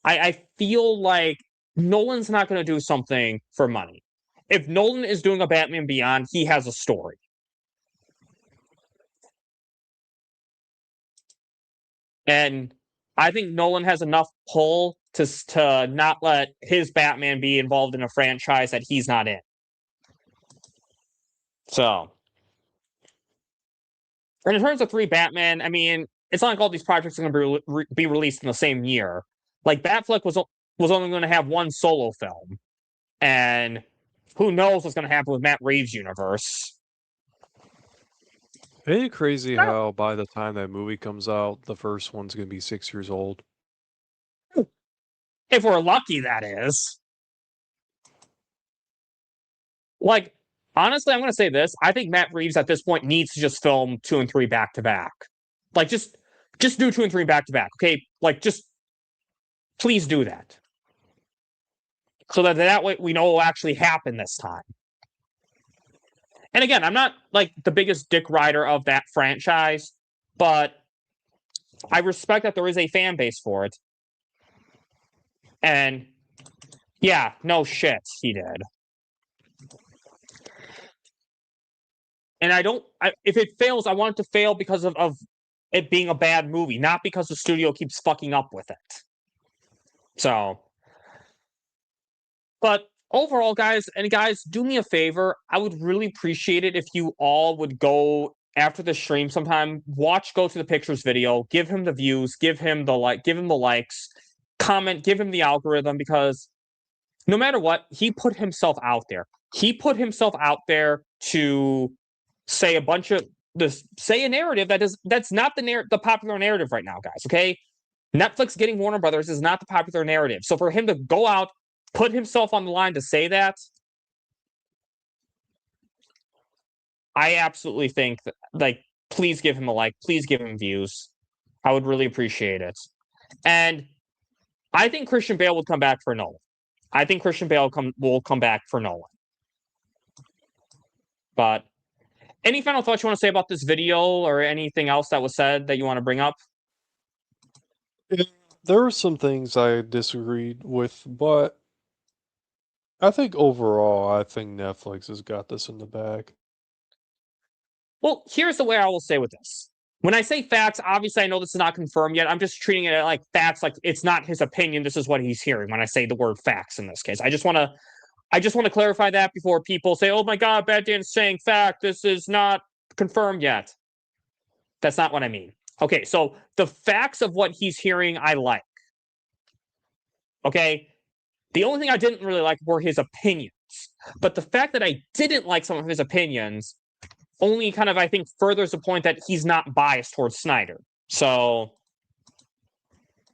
I feel like Nolan's not going to do something for money. If Nolan is doing a Batman Beyond, he has a story. And I think Nolan has enough pull to not let his Batman be involved in a franchise that he's not in. So, and in terms of 3 Batman, I mean, it's not like all these projects are going to be released in the same year. Like, Batfleck was only going to have one solo film. And who knows what's going to happen with Matt Reeves' universe. Ain't it crazy how by the time that movie comes out, the first one's going to be 6 years old? If we're lucky, that is. Like, honestly, I'm going to say this. I think Matt Reeves at this point needs to just film 2 and 3 back to back. Like, just do 2 and 3 back to back. Okay? Like, just please do that. So that way we know what will actually happen this time. And again, I'm not like the biggest dick rider of that franchise, but I respect that there is a fan base for it. And yeah, no shit, he did. And if it fails, I want it to fail because of it being a bad movie, not because the studio keeps fucking up with it. So, but overall, guys, do me a favor. I would really appreciate it if you all would go after the stream sometime, Go to the Pictures video, give him the views, give him the likes, comment, give him the algorithm, because no matter what, he put himself out there. He put himself out there to say a narrative that's not the popular narrative right now, guys. Okay, Netflix getting Warner Brothers is not the popular narrative. So for him to go out, put himself on the line to say that, I absolutely think that, like, please give him a like, please give him views. I would really appreciate it. And I think Christian Bale will come back for Nolan. I think Christian Bale will come back for Nolan. But any final thoughts you want to say about this video or anything else that was said that you want to bring up? There were some things I disagreed with, but I think overall, I think Netflix has got this in the bag. Well, here's the way I will say with this. When I say facts, obviously I know this is not confirmed yet. I'm just treating it like facts, like it's not his opinion. This is what he's hearing when I say the word facts in this case. I just want to clarify that before people say, oh my God, Bad Dan's saying fact. This is not confirmed yet. That's not what I mean. Okay, so the facts of what he's hearing, I like. Okay? The only thing I didn't really like were his opinions. But the fact that I didn't like some of his opinions only kind of, I think, furthers the point that he's not biased towards Snyder. So,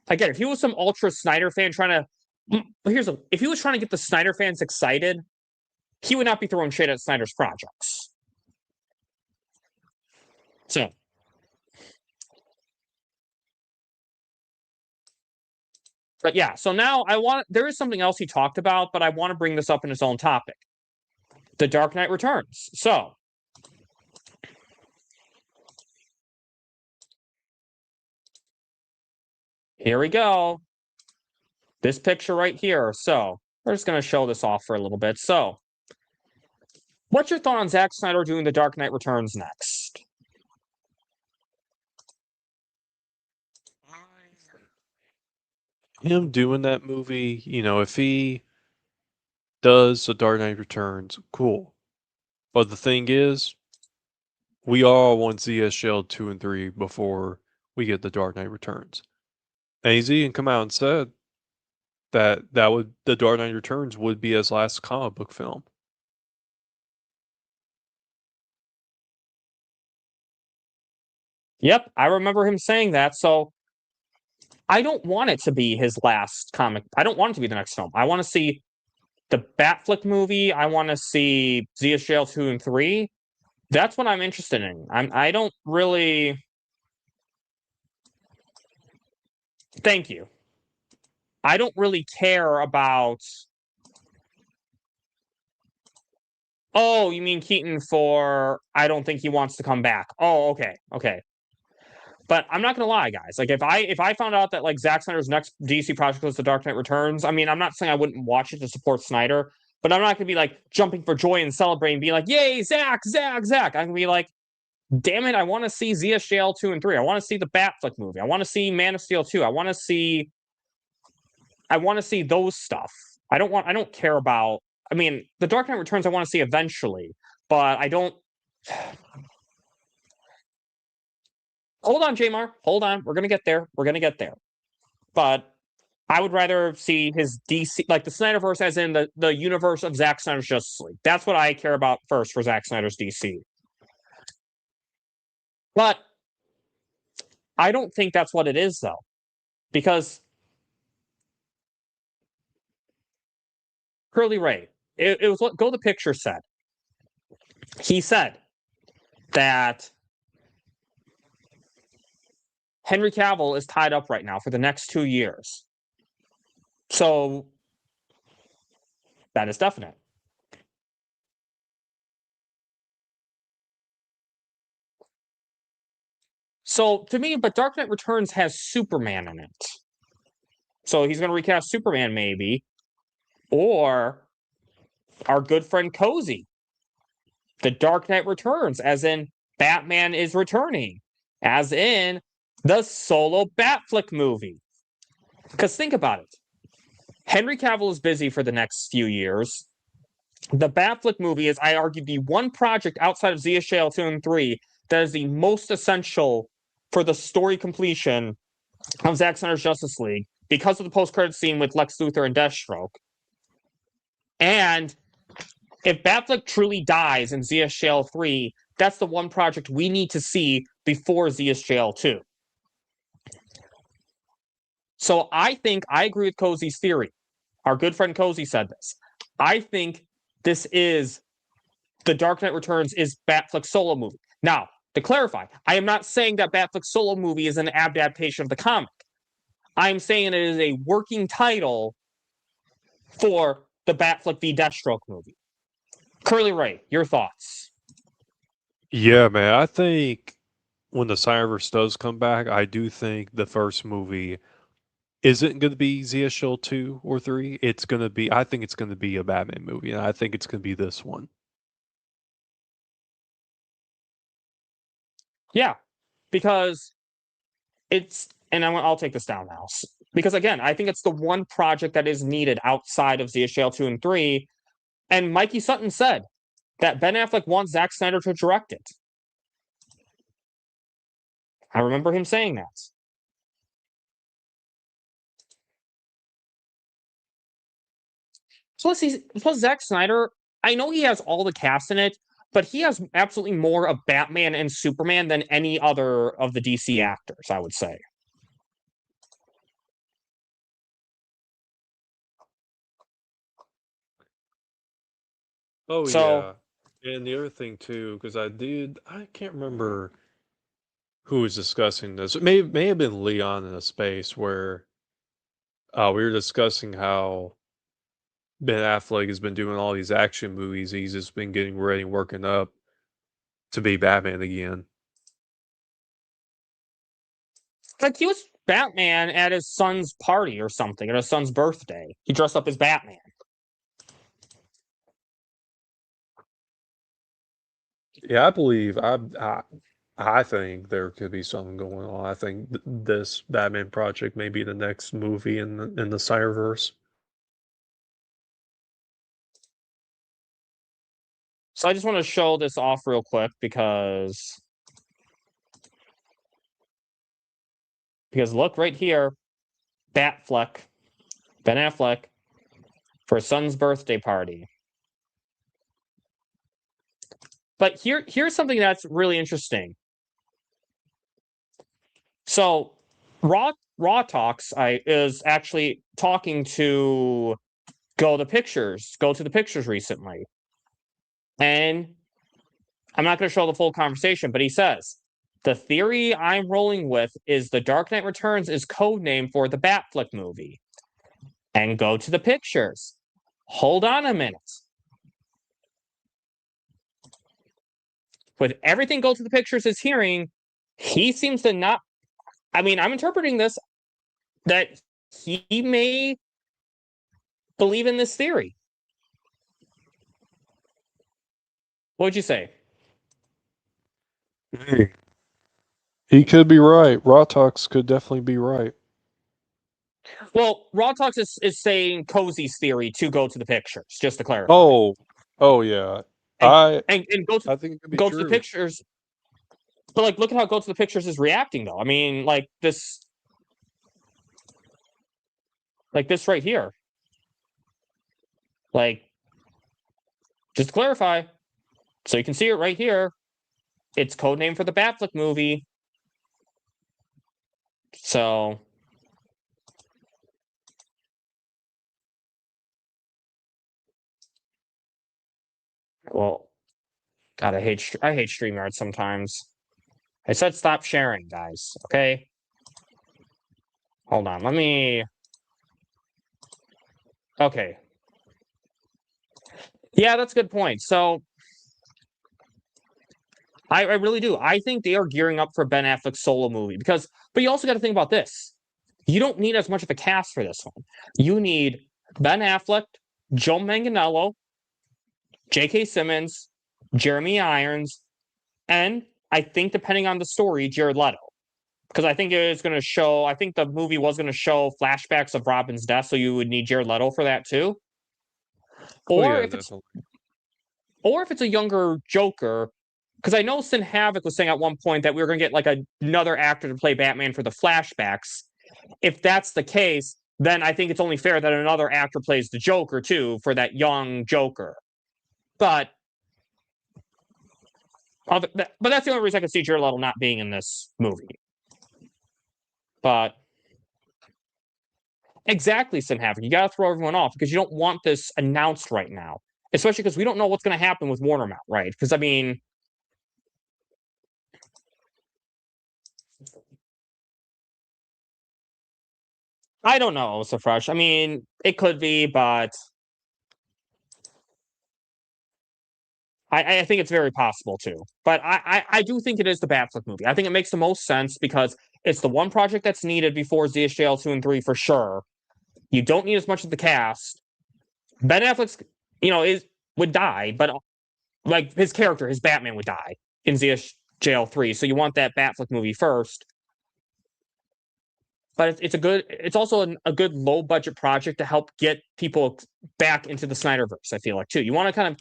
again, if he was some ultra Snyder fan trying to if he was trying to get the Snyder fans excited, he would not be throwing shade at Snyder's projects. So, but yeah, so now there is something else he talked about, but I want to bring this up in its own topic. The Dark Knight Returns. So, here we go. This picture right here. So, we're just going to show this off for a little bit. So, what's your thought on Zack Snyder doing The Dark Knight Returns next? Him doing that movie, if he does The Dark Knight Returns, cool. But the thing is, we all want ZSL 2 and 3 before we get The Dark Knight Returns. And he's even come out and said that The Dark Knight Returns would be his last comic book film. Yep, I remember him saying that. So I don't want it to be his last comic. I don't want it to be the next film. I want to see the Batfleck movie. I want to see ZSL 2 and 3. That's what I'm interested in. I don't really... Thank you. I don't really care about... Oh, you mean Keaton for... I don't think he wants to come back. Oh, okay. But I'm not gonna lie, guys. Like, if I found out that, like, Zack Snyder's next DC project was The Dark Knight Returns, I mean, I'm not saying I wouldn't watch it to support Snyder, but I'm not gonna be, like, jumping for joy and celebrating, being like, yay, Zack! I'm gonna be like, damn it, I want to see ZSL 2 and 3. I want to see the Batfleck movie. I want to see Man of Steel 2. I want to see those stuff. I don't care about... I mean, The Dark Knight Returns I want to see eventually, but I don't... Hold on, Jamar. Hold on. We're going to get there. But I would rather see his DC, like the Snyderverse, as in the universe of Zack Snyder's Justice League. That's what I care about first for Zack Snyder's DC. But I don't think that's what it is, though. Because Curly Ray, it was what Go the Picture said. He said that Henry Cavill is tied up right now for the next 2 years. So that is definite. So to me, but Dark Knight Returns has Superman in it. So he's going to recast Superman, maybe. Or our good friend Cozy. The Dark Knight Returns, as in Batman is returning. As in the solo Batfleck movie. Because think about it. Henry Cavill is busy for the next few years. The Batfleck movie is, I argue, the one project outside of ZSL 2 and 3 that is the most essential for the story completion of Zack Snyder's Justice League because of the post-credit scene with Lex Luthor and Deathstroke. And if Batfleck truly dies in ZSL 3, that's the one project we need to see before ZSL 2. So I think I agree with Cozy's theory. Our good friend Cozy said this. I think this is The Dark Knight Returns is Batfleck's solo movie. Now, to clarify, I am not saying that Batfleck's solo movie is an adaptation of the comic. I'm saying it is a working title for the Batfleck v. Deathstroke movie. Curly Ray, your thoughts? Yeah, man. I think when the Snyderverse does come back, I do think the first movie isn't going to be ZSL 2 or 3. I think it's going to be a Batman movie, and I think it's going to be this one. Yeah, because I'll take this down now. Because again, I think it's the one project that is needed outside of ZSL 2 and 3. And Mikey Sutton said that Ben Affleck wants Zack Snyder to direct it. I remember him saying that. Plus Zack Snyder, I know he has all the cast in it, but he has absolutely more of Batman and Superman than any other of the DC actors, I would say. Oh So, yeah, and the other thing too, because I can't remember who was discussing this. It may have been Leon in a space where we were discussing how Ben Affleck has been doing all these action movies. He's just been getting ready, working up to be Batman again. like, he was Batman at his son's party or something, at his son's birthday. He dressed up as Batman. Yeah, I think there could be something going on. I think this Batman project may be the next movie in the Snyderverse. So I just want to show this off real quick because look right here, Batfleck, Ben Affleck, for his son's birthday party. But here's something that's really interesting. So Raw Talks is actually talking to Go to the Pictures recently. And I'm not going to show the full conversation, but he says, the theory I'm rolling with is The Dark Knight Returns is code name for the Batfleck movie. And Go to the Pictures. Hold on a minute. With everything Go to the Pictures is hearing, he seems to not... I mean, I'm interpreting this that he may believe in this theory. What'd you say? Hey, he could be right. Rotox could definitely be right. Well, Raw Talks is saying Cozy's theory to Go to the Pictures, just to clarify. Oh yeah. And I think it could be Go true. to the Pictures. But like, look at how Go to the Pictures is reacting, though. I mean, like this right here. Like, just to clarify, so you can see it right here. It's codename for the Batfleck movie. So, well, God, I hate StreamYard sometimes. I said stop sharing, guys. Okay. Hold on. Let me. Okay. Yeah, that's a good point. So, I really do. I think they are gearing up for Ben Affleck's solo movie but you also got to think about this. You don't need as much of a cast for this one. You need Ben Affleck, Joe Manganiello, J.K. Simmons, Jeremy Irons, and I think depending on the story, Jared Leto. Because I think the movie was going to show flashbacks of Robin's death, so you would need Jared Leto for that too. Or if it's a younger Joker, because I know Sin Havoc was saying at one point that we were going to get like another actor to play Batman for the flashbacks. If that's the case, then I think it's only fair that another actor plays the Joker too for that young Joker. But that's the only reason I can see Jared Leto not being in this movie. But exactly, Sin Havoc, you got to throw everyone off because you don't want this announced right now, especially because we don't know what's going to happen with WarnerMount, right? Because I mean, I don't know, so fresh. I mean, it could be, but I think it's very possible too. But I do think it is the Batfleck movie. I think it makes the most sense because it's the one project that's needed before ZSJL 2 and 3 for sure. You don't need as much of the cast. Ben Affleck's, would die, but like his character, his Batman would die in ZSJL 3. So you want that Batfleck movie first. But it's also a good low budget project to help get people back into the Snyderverse. I feel like too. You want to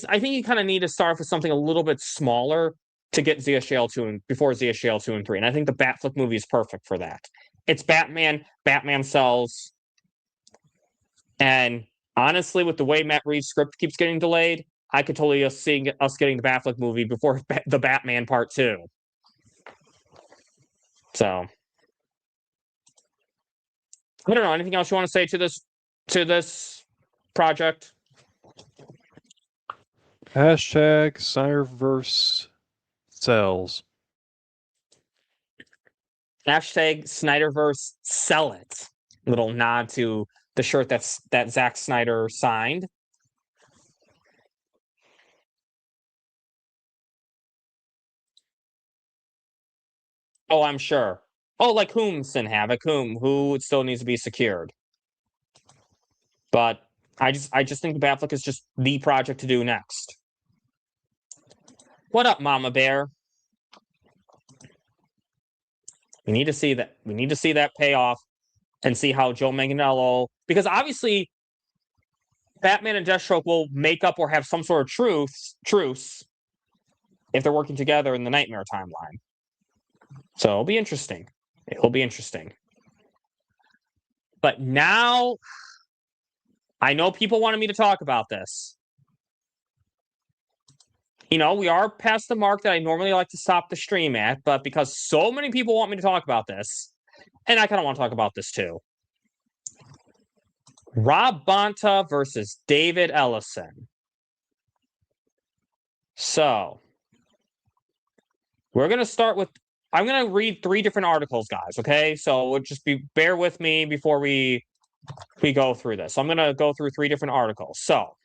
I think you kind of need to start with something a little bit smaller to get ZSJL 2 and before ZSJL 2 and 3. And I think the Batfleck movie is perfect for that. It's Batman sells. And honestly, with the way Matt Reeves' script keeps getting delayed, I could totally see us getting the Batfleck movie before the Batman Part 2. So I don't know. Anything else you want to say to this project? Hashtag Snyderverse sells. Hashtag Snyderverse sell it. Little nod to the shirt that Zack Snyder signed. Oh, I'm sure. Oh, like Whomson Havoc, who still needs to be secured. But I just think the Batfleck is just the project to do next. What up, Mama Bear? We need to see that. We need to see that payoff and see how Joe Manganiello, because obviously Batman and Deathstroke will make up or have some sort of truce if they're working together in the Nightmare timeline. So it'll be interesting. It will be interesting. But now, I know people wanted me to talk about this. You know, we are past the mark that I normally like to stop the stream at, but because so many people want me to talk about this, and I kind of want to talk about this too. Rob Bonta versus David Ellison. So, we're going to start with, I'm going to read 3 different articles, guys, okay? So, we'll just bear with me before we go through this. So I'm going to go through 3 different articles. So,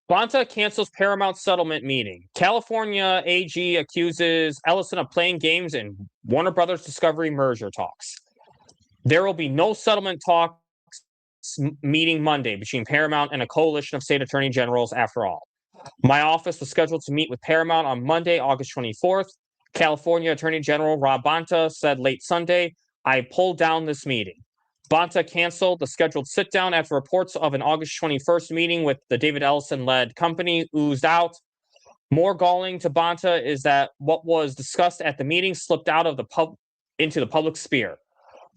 Bonta cancels Paramount settlement meeting. California AG accuses Ellison of playing games in Warner Brothers Discovery merger talks. There will be no settlement talks meeting Monday between Paramount and a coalition of state attorney generals after all. My office was scheduled to meet with Paramount on Monday, August 24th. California Attorney General Rob Bonta said late Sunday, I pulled down this meeting. Bonta canceled the scheduled sit-down after reports of an August 21st meeting with the David Ellison-led company oozed out. More galling to Bonta is that what was discussed at the meeting slipped out of into the public sphere.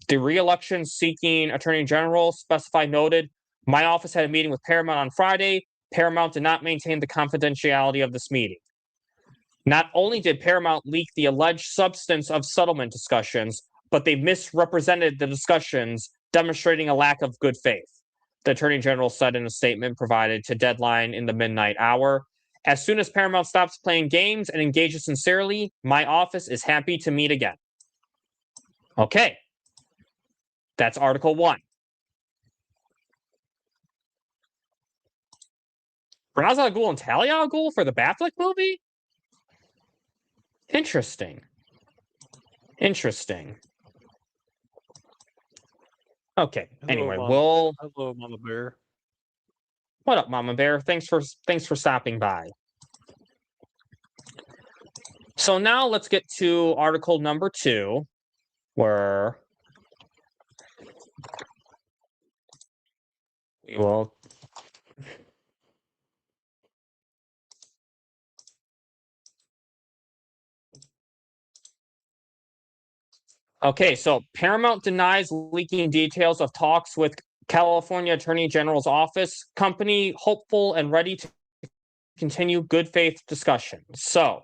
The re-election seeking Attorney General specified noted, my office had a meeting with Paramount on Friday. Paramount did not maintain the confidentiality of this meeting. Not only did Paramount leak the alleged substance of settlement discussions, but they misrepresented the discussions, demonstrating a lack of good faith, the Attorney General said in a statement provided to Deadline in the midnight hour. As soon as Paramount stops playing games and engages sincerely, my office is happy to meet again. Okay. That's Article 1. Ra's al Ghul and Talia al Ghul for the Batfleck movie? Interesting. Interesting. Okay. Anyway, Hello, Mama Bear. What up, Mama Bear? Thanks for stopping by. So now let's get to article number 2, where we will. Okay, so Paramount denies leaking details of talks with California Attorney General's office. Company hopeful and ready to continue good faith discussions. So,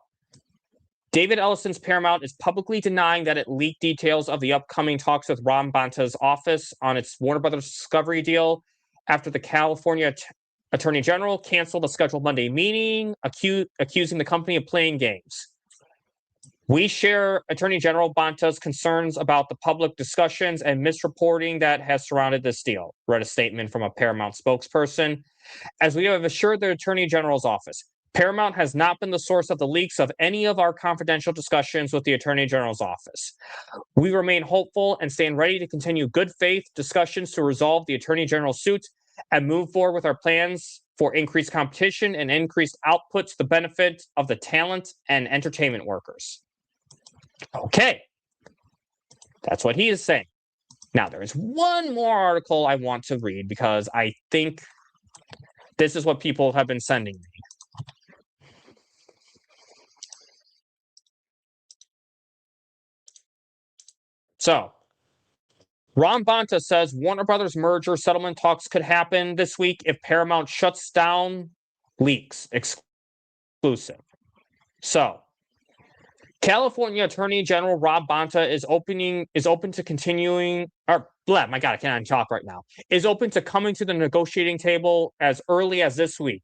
David Ellison's Paramount is publicly denying that it leaked details of the upcoming talks with Rob Bonta's office on its Warner Brothers Discovery deal after the California Attorney General canceled a scheduled Monday meeting, accusing the company of playing games. We share Attorney General Bonta's concerns about the public discussions and misreporting that has surrounded this deal, read a statement from a Paramount spokesperson. As we have assured the Attorney General's office, Paramount has not been the source of the leaks of any of our confidential discussions with the Attorney General's office. We remain hopeful and stand ready to continue good faith discussions to resolve the Attorney General's suit and move forward with our plans for increased competition and increased output to the benefit of the talent and entertainment workers. Okay, that's what he is saying. Now, there is one more article I want to read because I think this is what people have been sending me. So, Ron Bonta says Warner Brothers merger settlement talks could happen this week if Paramount shuts down leaks exclusive. So, California Attorney General Rob Bonta is open to continuing, or my God, I can't talk right now. Is open to coming to the negotiating table as early as this week,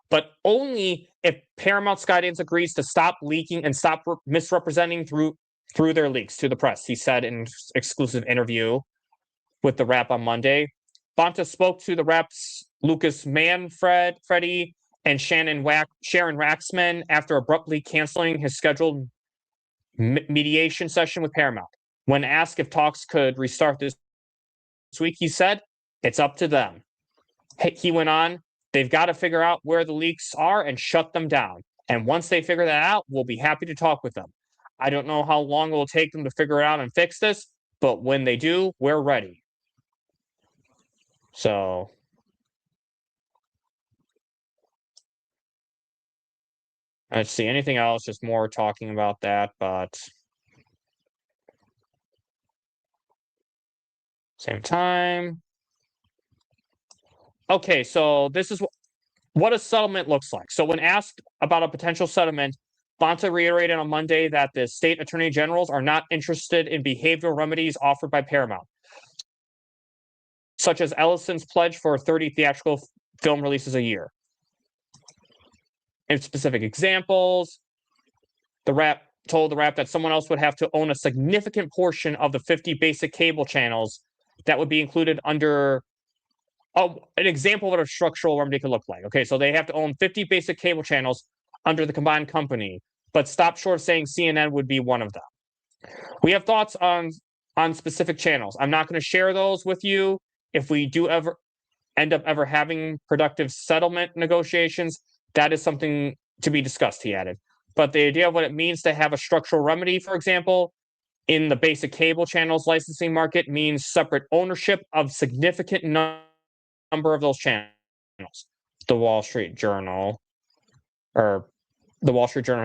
but only if Paramount Skydance agrees to stop leaking and stop misrepresenting through their leaks to the press. He said in an exclusive interview with the Wrap on Monday. Bonta spoke to the Wrap's Lucas Manfredi and Sharon Waxman after abruptly canceling his scheduled mediation session with Paramount. When asked if talks could restart this week, he said, "It's up to them." He went on, "They've got to figure out where the leaks are and shut them down. And once they figure that out, we'll be happy to talk with them. I don't know how long it will take them to figure it out and fix this, but when they do, we're ready." So let's see, anything else, just more talking about that, but same time. Okay, so this is what a settlement looks like. So when asked about a potential settlement, Bonta reiterated on Monday that the state attorney generals are not interested in behavioral remedies offered by Paramount, such as Ellison's pledge for 30 theatrical film releases a year. In specific examples, the Wrap told the Wrap that someone else would have to own a significant portion of the 50 basic cable channels that would be included under an example of what a structural remedy could look like. Okay, so they have to own 50 basic cable channels under the combined company, but stop short of saying CNN would be one of them. We have thoughts on specific channels. I'm not going to share those with you. If we do ever end up having productive settlement negotiations, that is something to be discussed, he added. But the idea of what it means to have a structural remedy, for example, in the basic cable channels licensing market means separate ownership of significant number of those channels. The Wall Street Journal has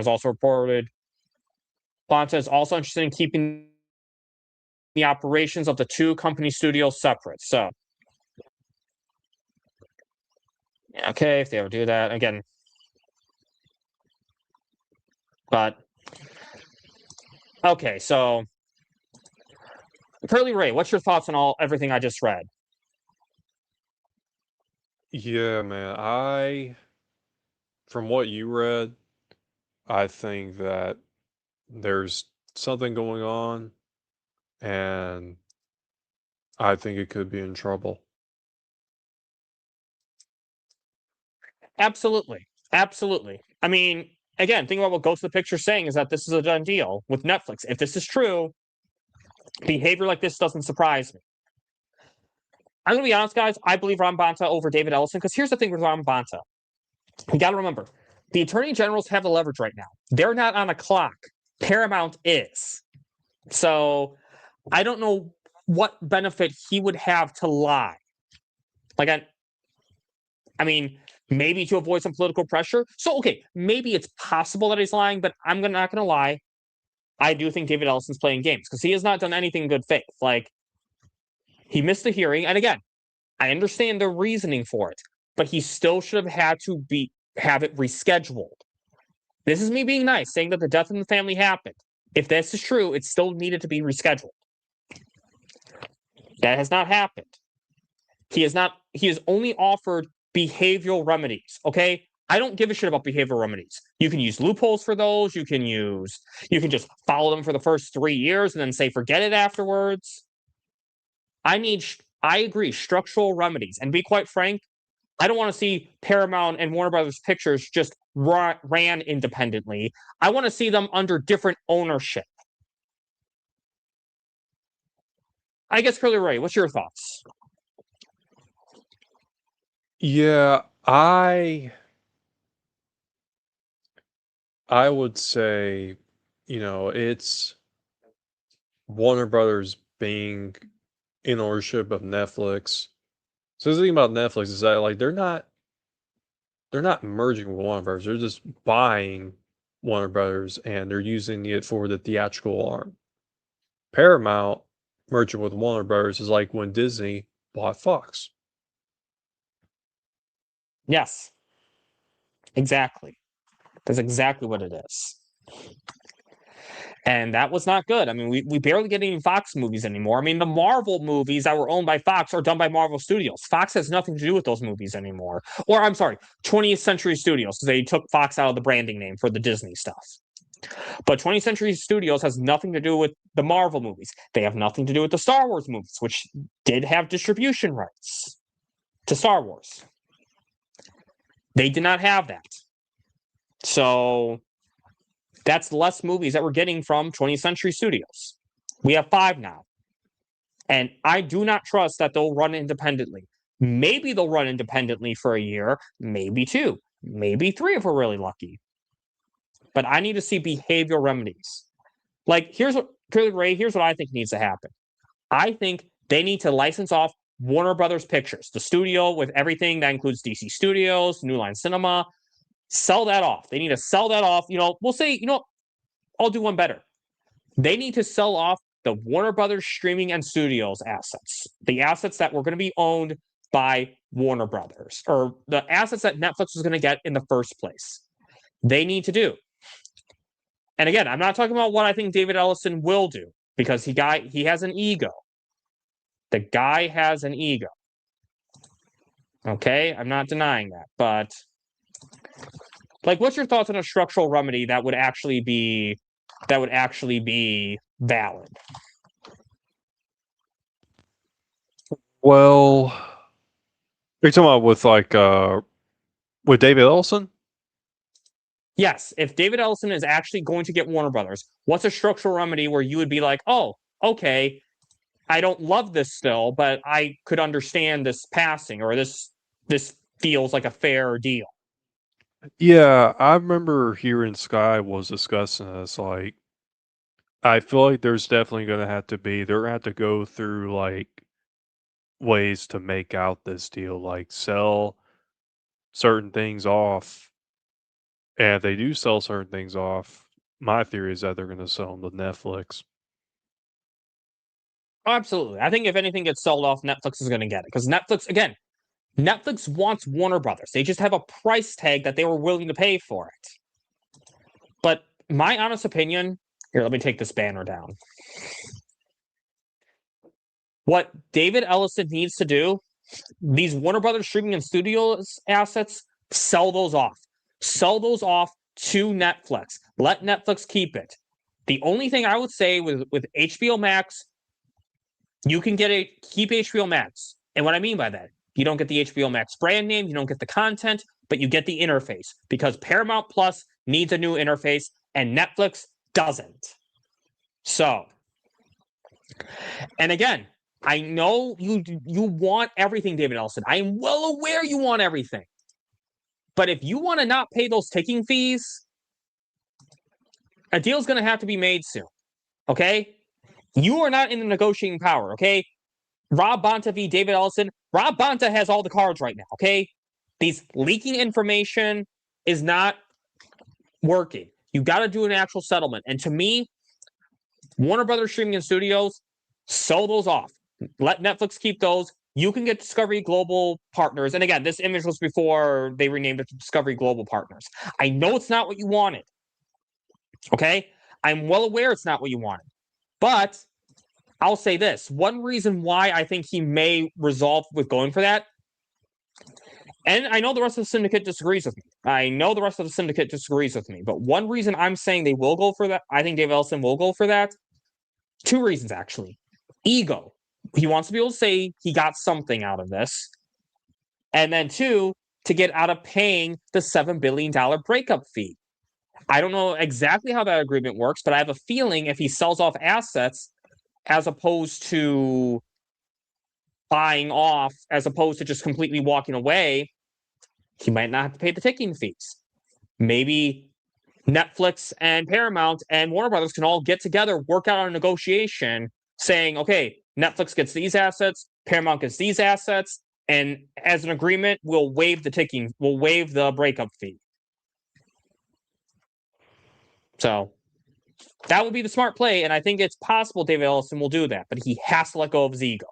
also reported Bonta is also interested in keeping the operations of the two company studios separate. So, okay, if they ever do that again. But okay, so Curly Ray, what's your thoughts on everything I just read? Yeah, man, from what you read, I think that there's something going on, and I think it could be in trouble. Absolutely. Absolutely. I mean, again, think about what Ghost of the Picture saying is that this is a done deal with Netflix. If this is true, behavior like this doesn't surprise me. I'm going to be honest, guys. I believe Ron Bonta over David Ellison, because here's the thing with Ron Bonta. You got to remember, the attorney generals have the leverage right now. They're not on a clock. Paramount is. So I don't know what benefit he would have to lie. Like, I mean, maybe to avoid some political pressure. So, okay, maybe it's possible that he's lying, but I'm not going to lie. I do think David Ellison's playing games because he has not done anything in good faith. Like, he missed the hearing. And again, I understand the reasoning for it, but he still should have had to have it rescheduled. This is me being nice, saying that the death in the family happened. If this is true, it still needed to be rescheduled. That has not happened. He has only offered behavioral remedies. Okay. I don't give a shit about behavioral remedies. You can use loopholes for those. You can just follow them for the first 3 years and then say, forget it afterwards. I agree, structural remedies. And be quite frank, I don't want to see Paramount and Warner Brothers Pictures just ran independently. I want to see them under different ownership. I guess, Curly Ray, what's your thoughts? Yeah, I would say, it's Warner Brothers being in ownership of Netflix. So the thing about Netflix is that like they're not merging with Warner Brothers. They're just buying Warner Brothers and they're using it for the theatrical arm. Paramount merging with Warner Brothers is like when Disney bought Fox. Yes. Exactly. That's exactly what it is. And that was not good. I mean, we barely get any Fox movies anymore. I mean, the Marvel movies that were owned by Fox are done by Marvel Studios. Fox has nothing to do with those movies anymore. Or, I'm sorry, 20th Century Studios, because they took Fox out of the branding name for the Disney stuff. But 20th Century Studios has nothing to do with the Marvel movies. They have nothing to do with the Star Wars movies, which did have distribution rights to Star Wars. They did not have that. So that's less movies that we're getting from 20th Century Studios. We have 5 now. And I do not trust that they'll run independently. Maybe they'll run independently for a year, maybe 2, maybe 3 if we're really lucky. But I need to see behavioral remedies. Like, here's what I think needs to happen. I think they need to license off Warner Brothers Pictures, the studio with everything that includes DC Studios, New Line Cinema. Sell that off. They need to sell that off. We'll say, I'll do one better. They need to sell off the Warner Brothers streaming and studios assets, the assets that were going to be owned by Warner Brothers, or the assets that Netflix was going to get in the first place. They need to do. And again, I'm not talking about what I think David Ellison will do, because he has an ego. The guy has an ego. Okay, I'm not denying that, but what's your thoughts on a structural remedy that would actually be valid? Well, are you talking about with David Ellison? Yes, if David Ellison is actually going to get Warner Brothers, what's a structural remedy where you would be like, oh, okay, I don't love this still, but I could understand this passing, or this feels like a fair deal? Yeah, I remember hearing Sky was discussing this. I feel like there's definitely going to have to be, they're going to have to go through ways to make out this deal, sell certain things off. And if they do sell certain things off, my theory is that they're going to sell them to Netflix. Oh, absolutely. I think if anything gets sold off, Netflix is going to get it. Because Netflix wants Warner Brothers. They just have a price tag that they were willing to pay for it. But my honest opinion, here, let me take this banner down. What David Ellison needs to do, these Warner Brothers streaming and studios assets, sell those off. Sell those off to Netflix. Let Netflix keep it. The only thing I would say with HBO Max, you can keep HBO Max. And what I mean by that, you don't get the HBO Max brand name, you don't get the content, but you get the interface, because Paramount Plus needs a new interface and Netflix doesn't. So, and again, I know you want everything, David Ellison. I am well aware you want everything. But if you want to not pay those ticking fees, a deal's going to have to be made soon. Okay? You are not in the negotiating power, okay? Rob Bonta v. David Ellison. Rob Bonta has all the cards right now, okay? These leaking information is not working. You got to do an actual settlement. And to me, Warner Brothers Streaming and Studios, sell those off. Let Netflix keep those. You can get Discovery Global Partners. And again, this image was before they renamed it to Discovery Global Partners. I know it's not what you wanted. Okay? I'm well aware it's not what you wanted. But I'll say this. One reason why I think he may resolve with going for that, and I know the rest of the syndicate disagrees with me. But one reason I'm saying they will go for that, I think Dave Ellison will go for that, 2 reasons, actually. Ego. He wants to be able to say he got something out of this. And then 2, to get out of paying the $7 billion breakup fee. I don't know exactly how that agreement works, but I have a feeling if he sells off assets as opposed to buying off, as opposed to just completely walking away, he might not have to pay the ticking fees. Maybe Netflix and Paramount and Warner Brothers can all get together, work out a negotiation saying, okay, Netflix gets these assets, Paramount gets these assets, and as an agreement, we'll waive the breakup fee. So that would be the smart play, and I think it's possible David Ellison will do that, but he has to let go of his ego.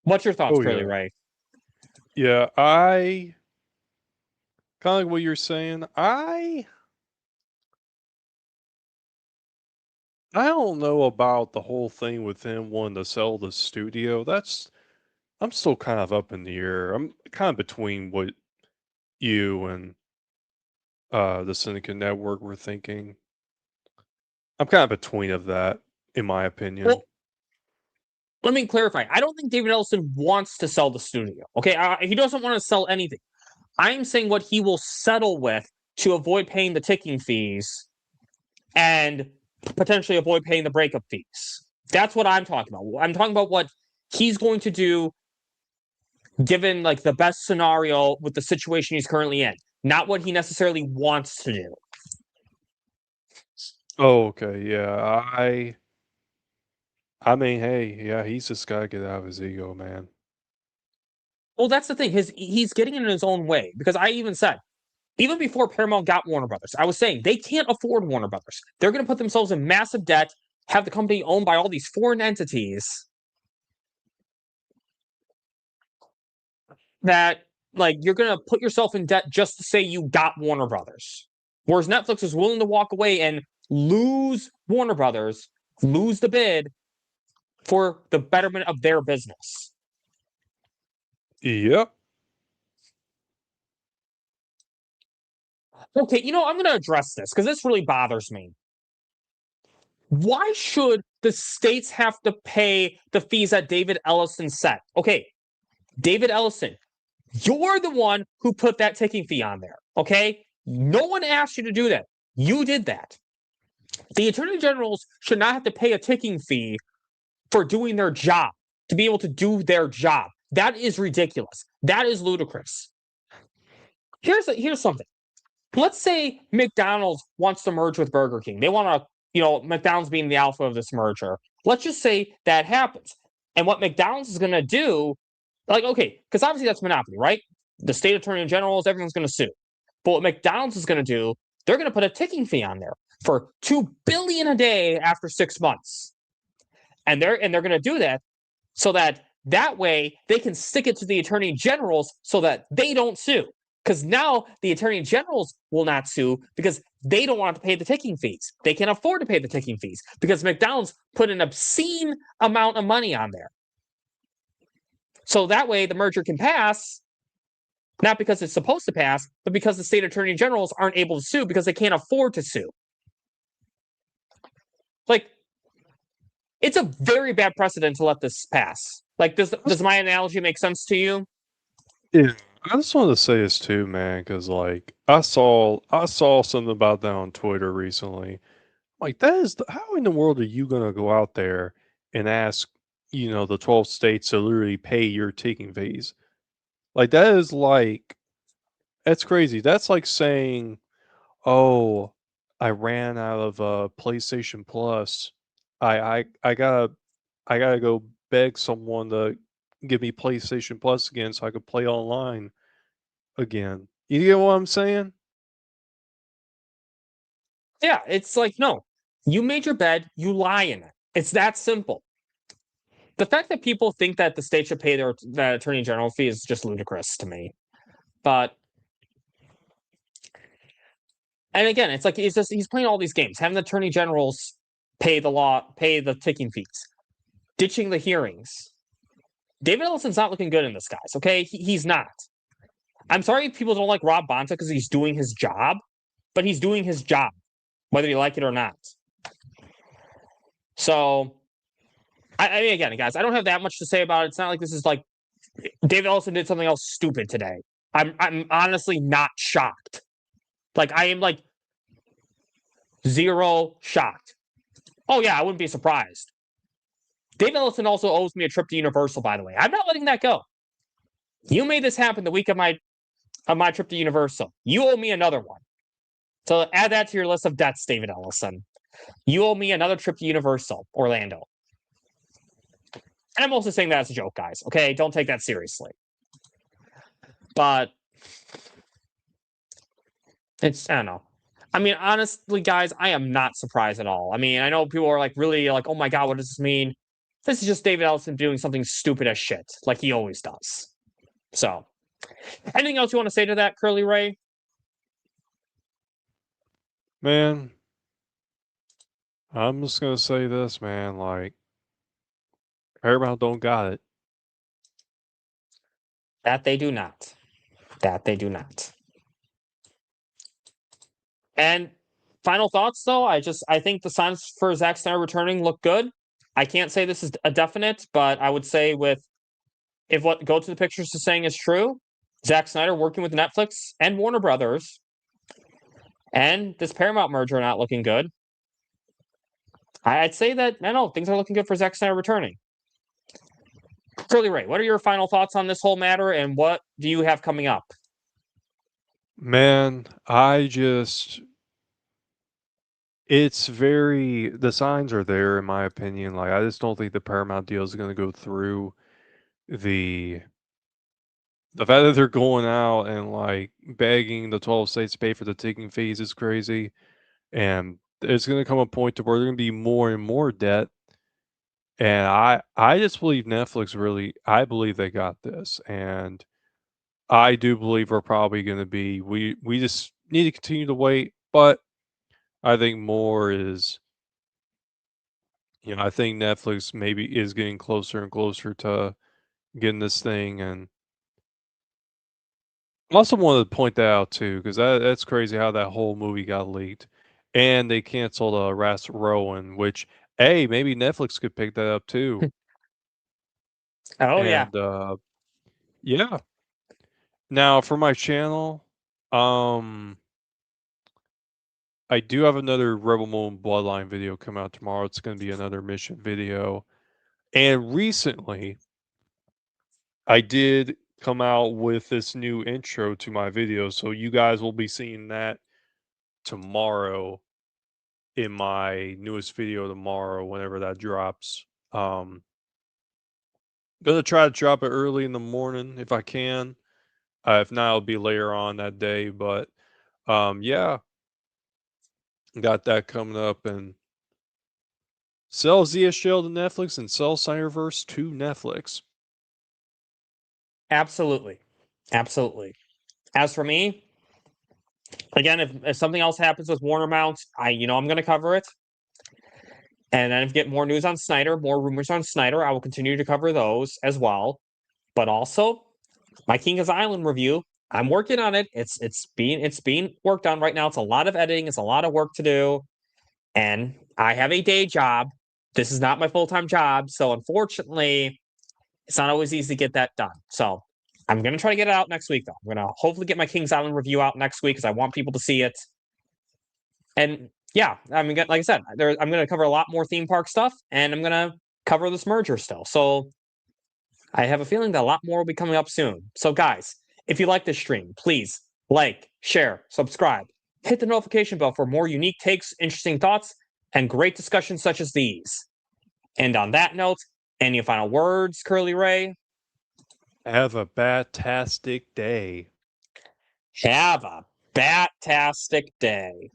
What's your thoughts, Curly Ray? Yeah, I kind of like what you're saying. I don't know about the whole thing with him wanting to sell the studio. I'm still kind of up in the air. I'm kind of between what you and the Syndicate Network were thinking. I'm kind of between of that, in my opinion. Well, let me clarify. I don't think David Ellison wants to sell the studio. Okay, he doesn't want to sell anything. I'm saying what he will settle with to avoid paying the ticking fees and potentially avoid paying the breakup fees. That's what I'm talking about. I'm talking about what he's going to do given like the best scenario with the situation he's currently in, not what he necessarily wants to do. Oh, okay, yeah. I mean, hey, yeah, he's just gotta get out of his ego, man. Well, that's the thing. He's getting in his own way because I even said, even before Paramount got Warner Brothers, I was saying they can't afford Warner Brothers. They're going to put themselves in massive debt, have the company owned by all these foreign entities that, like, you're going to put yourself in debt just to say you got Warner Brothers. Whereas Netflix is willing to walk away and lose Warner Brothers, lose the bid for the betterment of their business. Yep. Okay, I'm going to address this because this really bothers me. Why should the states have to pay the fees that David Ellison set? Okay, David Ellison, you're the one who put that ticking fee on there, okay? No one asked you to do that. You did that. The attorney generals should not have to pay a ticking fee for doing their job, to be able to do their job. That is ridiculous. That is ludicrous. Here's something. Let's say McDonald's wants to merge with Burger King. They want to, McDonald's being the alpha of this merger. Let's just say that happens. And what McDonald's is going to do, because obviously that's monopoly, right? The state attorney generals, everyone's going to sue. But what McDonald's is going to do, they're going to put a ticking fee on there for $2 billion a day after 6 months. And they're going to do that so that way they can stick it to the attorney generals so that they don't sue. Because now the attorney generals will not sue because they don't want to pay the ticking fees. They can't afford to pay the ticking fees because McDonald's put an obscene amount of money on there. So that way the merger can pass, not because it's supposed to pass, but because the state attorney generals aren't able to sue because they can't afford to sue. Like, it's a very bad precedent to let this pass. Like, does my analogy make sense to you? Yeah. I just wanted to say this too, man, because like I saw something about that on Twitter recently. Like how in the world are you gonna go out there and ask, the 12 states to literally pay your ticking fees? Like that's crazy. That's like saying, "Oh, I ran out of PlayStation Plus. I gotta go beg someone to give me PlayStation Plus again so I could play online again." You get what I'm saying? Yeah, it's like, no, you made your bed, you lie in it. It's that simple. The fact that people think that the state should pay the attorney general fee is just ludicrous to me. But, and again, it's like he's playing all these games, having the attorney generals pay the ticking fees, ditching the hearings. David Ellison's not looking good in this, guys. Okay, he's not. I'm sorry if people don't like Rob Bonta because he's doing his job, but he's doing his job, whether you like it or not. So, I mean, again, guys, I don't have that much to say about it. It's not like this is like David Ellison did something else stupid today. I'm honestly not shocked. Like, I am like zero shocked. Oh yeah, I wouldn't be surprised. David Ellison also owes me a trip to Universal, by the way. I'm not letting that go. You made this happen the week of my trip to Universal. You owe me another one. So add that to your list of debts, David Ellison. You owe me another trip to Universal, Orlando. And I'm also saying that as a joke, guys. Okay, don't take that seriously. But I don't know. I mean, honestly, guys, I am not surprised at all. I mean, I know people are like really like, oh my God, what does this mean? This is just David Ellison doing something stupid as shit, like he always does. So, anything else you want to say to that, Curly Ray? Man, I'm just gonna say this, man. Like, Paramount don't got it. That they do not. That they do not. And final thoughts, though. I think the signs for Zack Snyder returning look good. I can't say this is a definite, but I would say if what Go to the Pictures is saying is true, Zack Snyder working with Netflix and Warner Brothers, and this Paramount merger not looking good. I'd say that, things are looking good for Zack Snyder returning. Curly Ray, what are your final thoughts on this whole matter, and what do you have coming up? Man, the signs are there, in my opinion. Like, I just don't think the Paramount deal is going to go through. The fact that they're going out and, like, begging the 12 states to pay for the ticking fees is crazy. And it's going to come a point to where there's going to be more and more debt. And I just believe Netflix I believe they got this. And I do believe we're probably going to be, we just need to continue to wait. But I think more is, I think Netflix maybe is getting closer and closer to getting this thing. And I also wanted to point that out too, because that's crazy how that whole movie got leaked. And they canceled Ras Rowan, which, hey, maybe Netflix could pick that up too. Oh, and yeah. Now for my channel, I do have another Rebel Moon Bloodline video come out tomorrow. It's going to be another mission video. And recently, I did come out with this new intro to my video, so you guys will be seeing that tomorrow in my newest video tomorrow, whenever that drops. Gonna try to drop it early in the morning if I can. If not, it'll be later on that day. But yeah, got that coming up, and sell ZSHL to Netflix and sell Snyderverse to Netflix. Absolutely. Absolutely. As for me, again, if something else happens with WarnerMount, I'm going to cover it. And then if you get more news on Snyder, more rumors on Snyder, I will continue to cover those as well. But also, my King's Island review, I'm working on it. It's being worked on right now. It's a lot of editing. It's a lot of work to do. And I have a day job. This is not my full-time job. So unfortunately, it's not always easy to get that done. So I'm going to try to get it out next week, though. I'm going to hopefully get my King's Island review out next week because I want people to see it. And yeah, I mean, like I said, I'm going to cover a lot more theme park stuff, and I'm going to cover this merger still. So I have a feeling that a lot more will be coming up soon. So guys, if you like this stream, please like, share, subscribe, hit the notification bell for more unique takes, interesting thoughts, and great discussions such as these. And on that note, any final words, Curly Ray? Have a bat-tastic day. Have a bat-tastic day.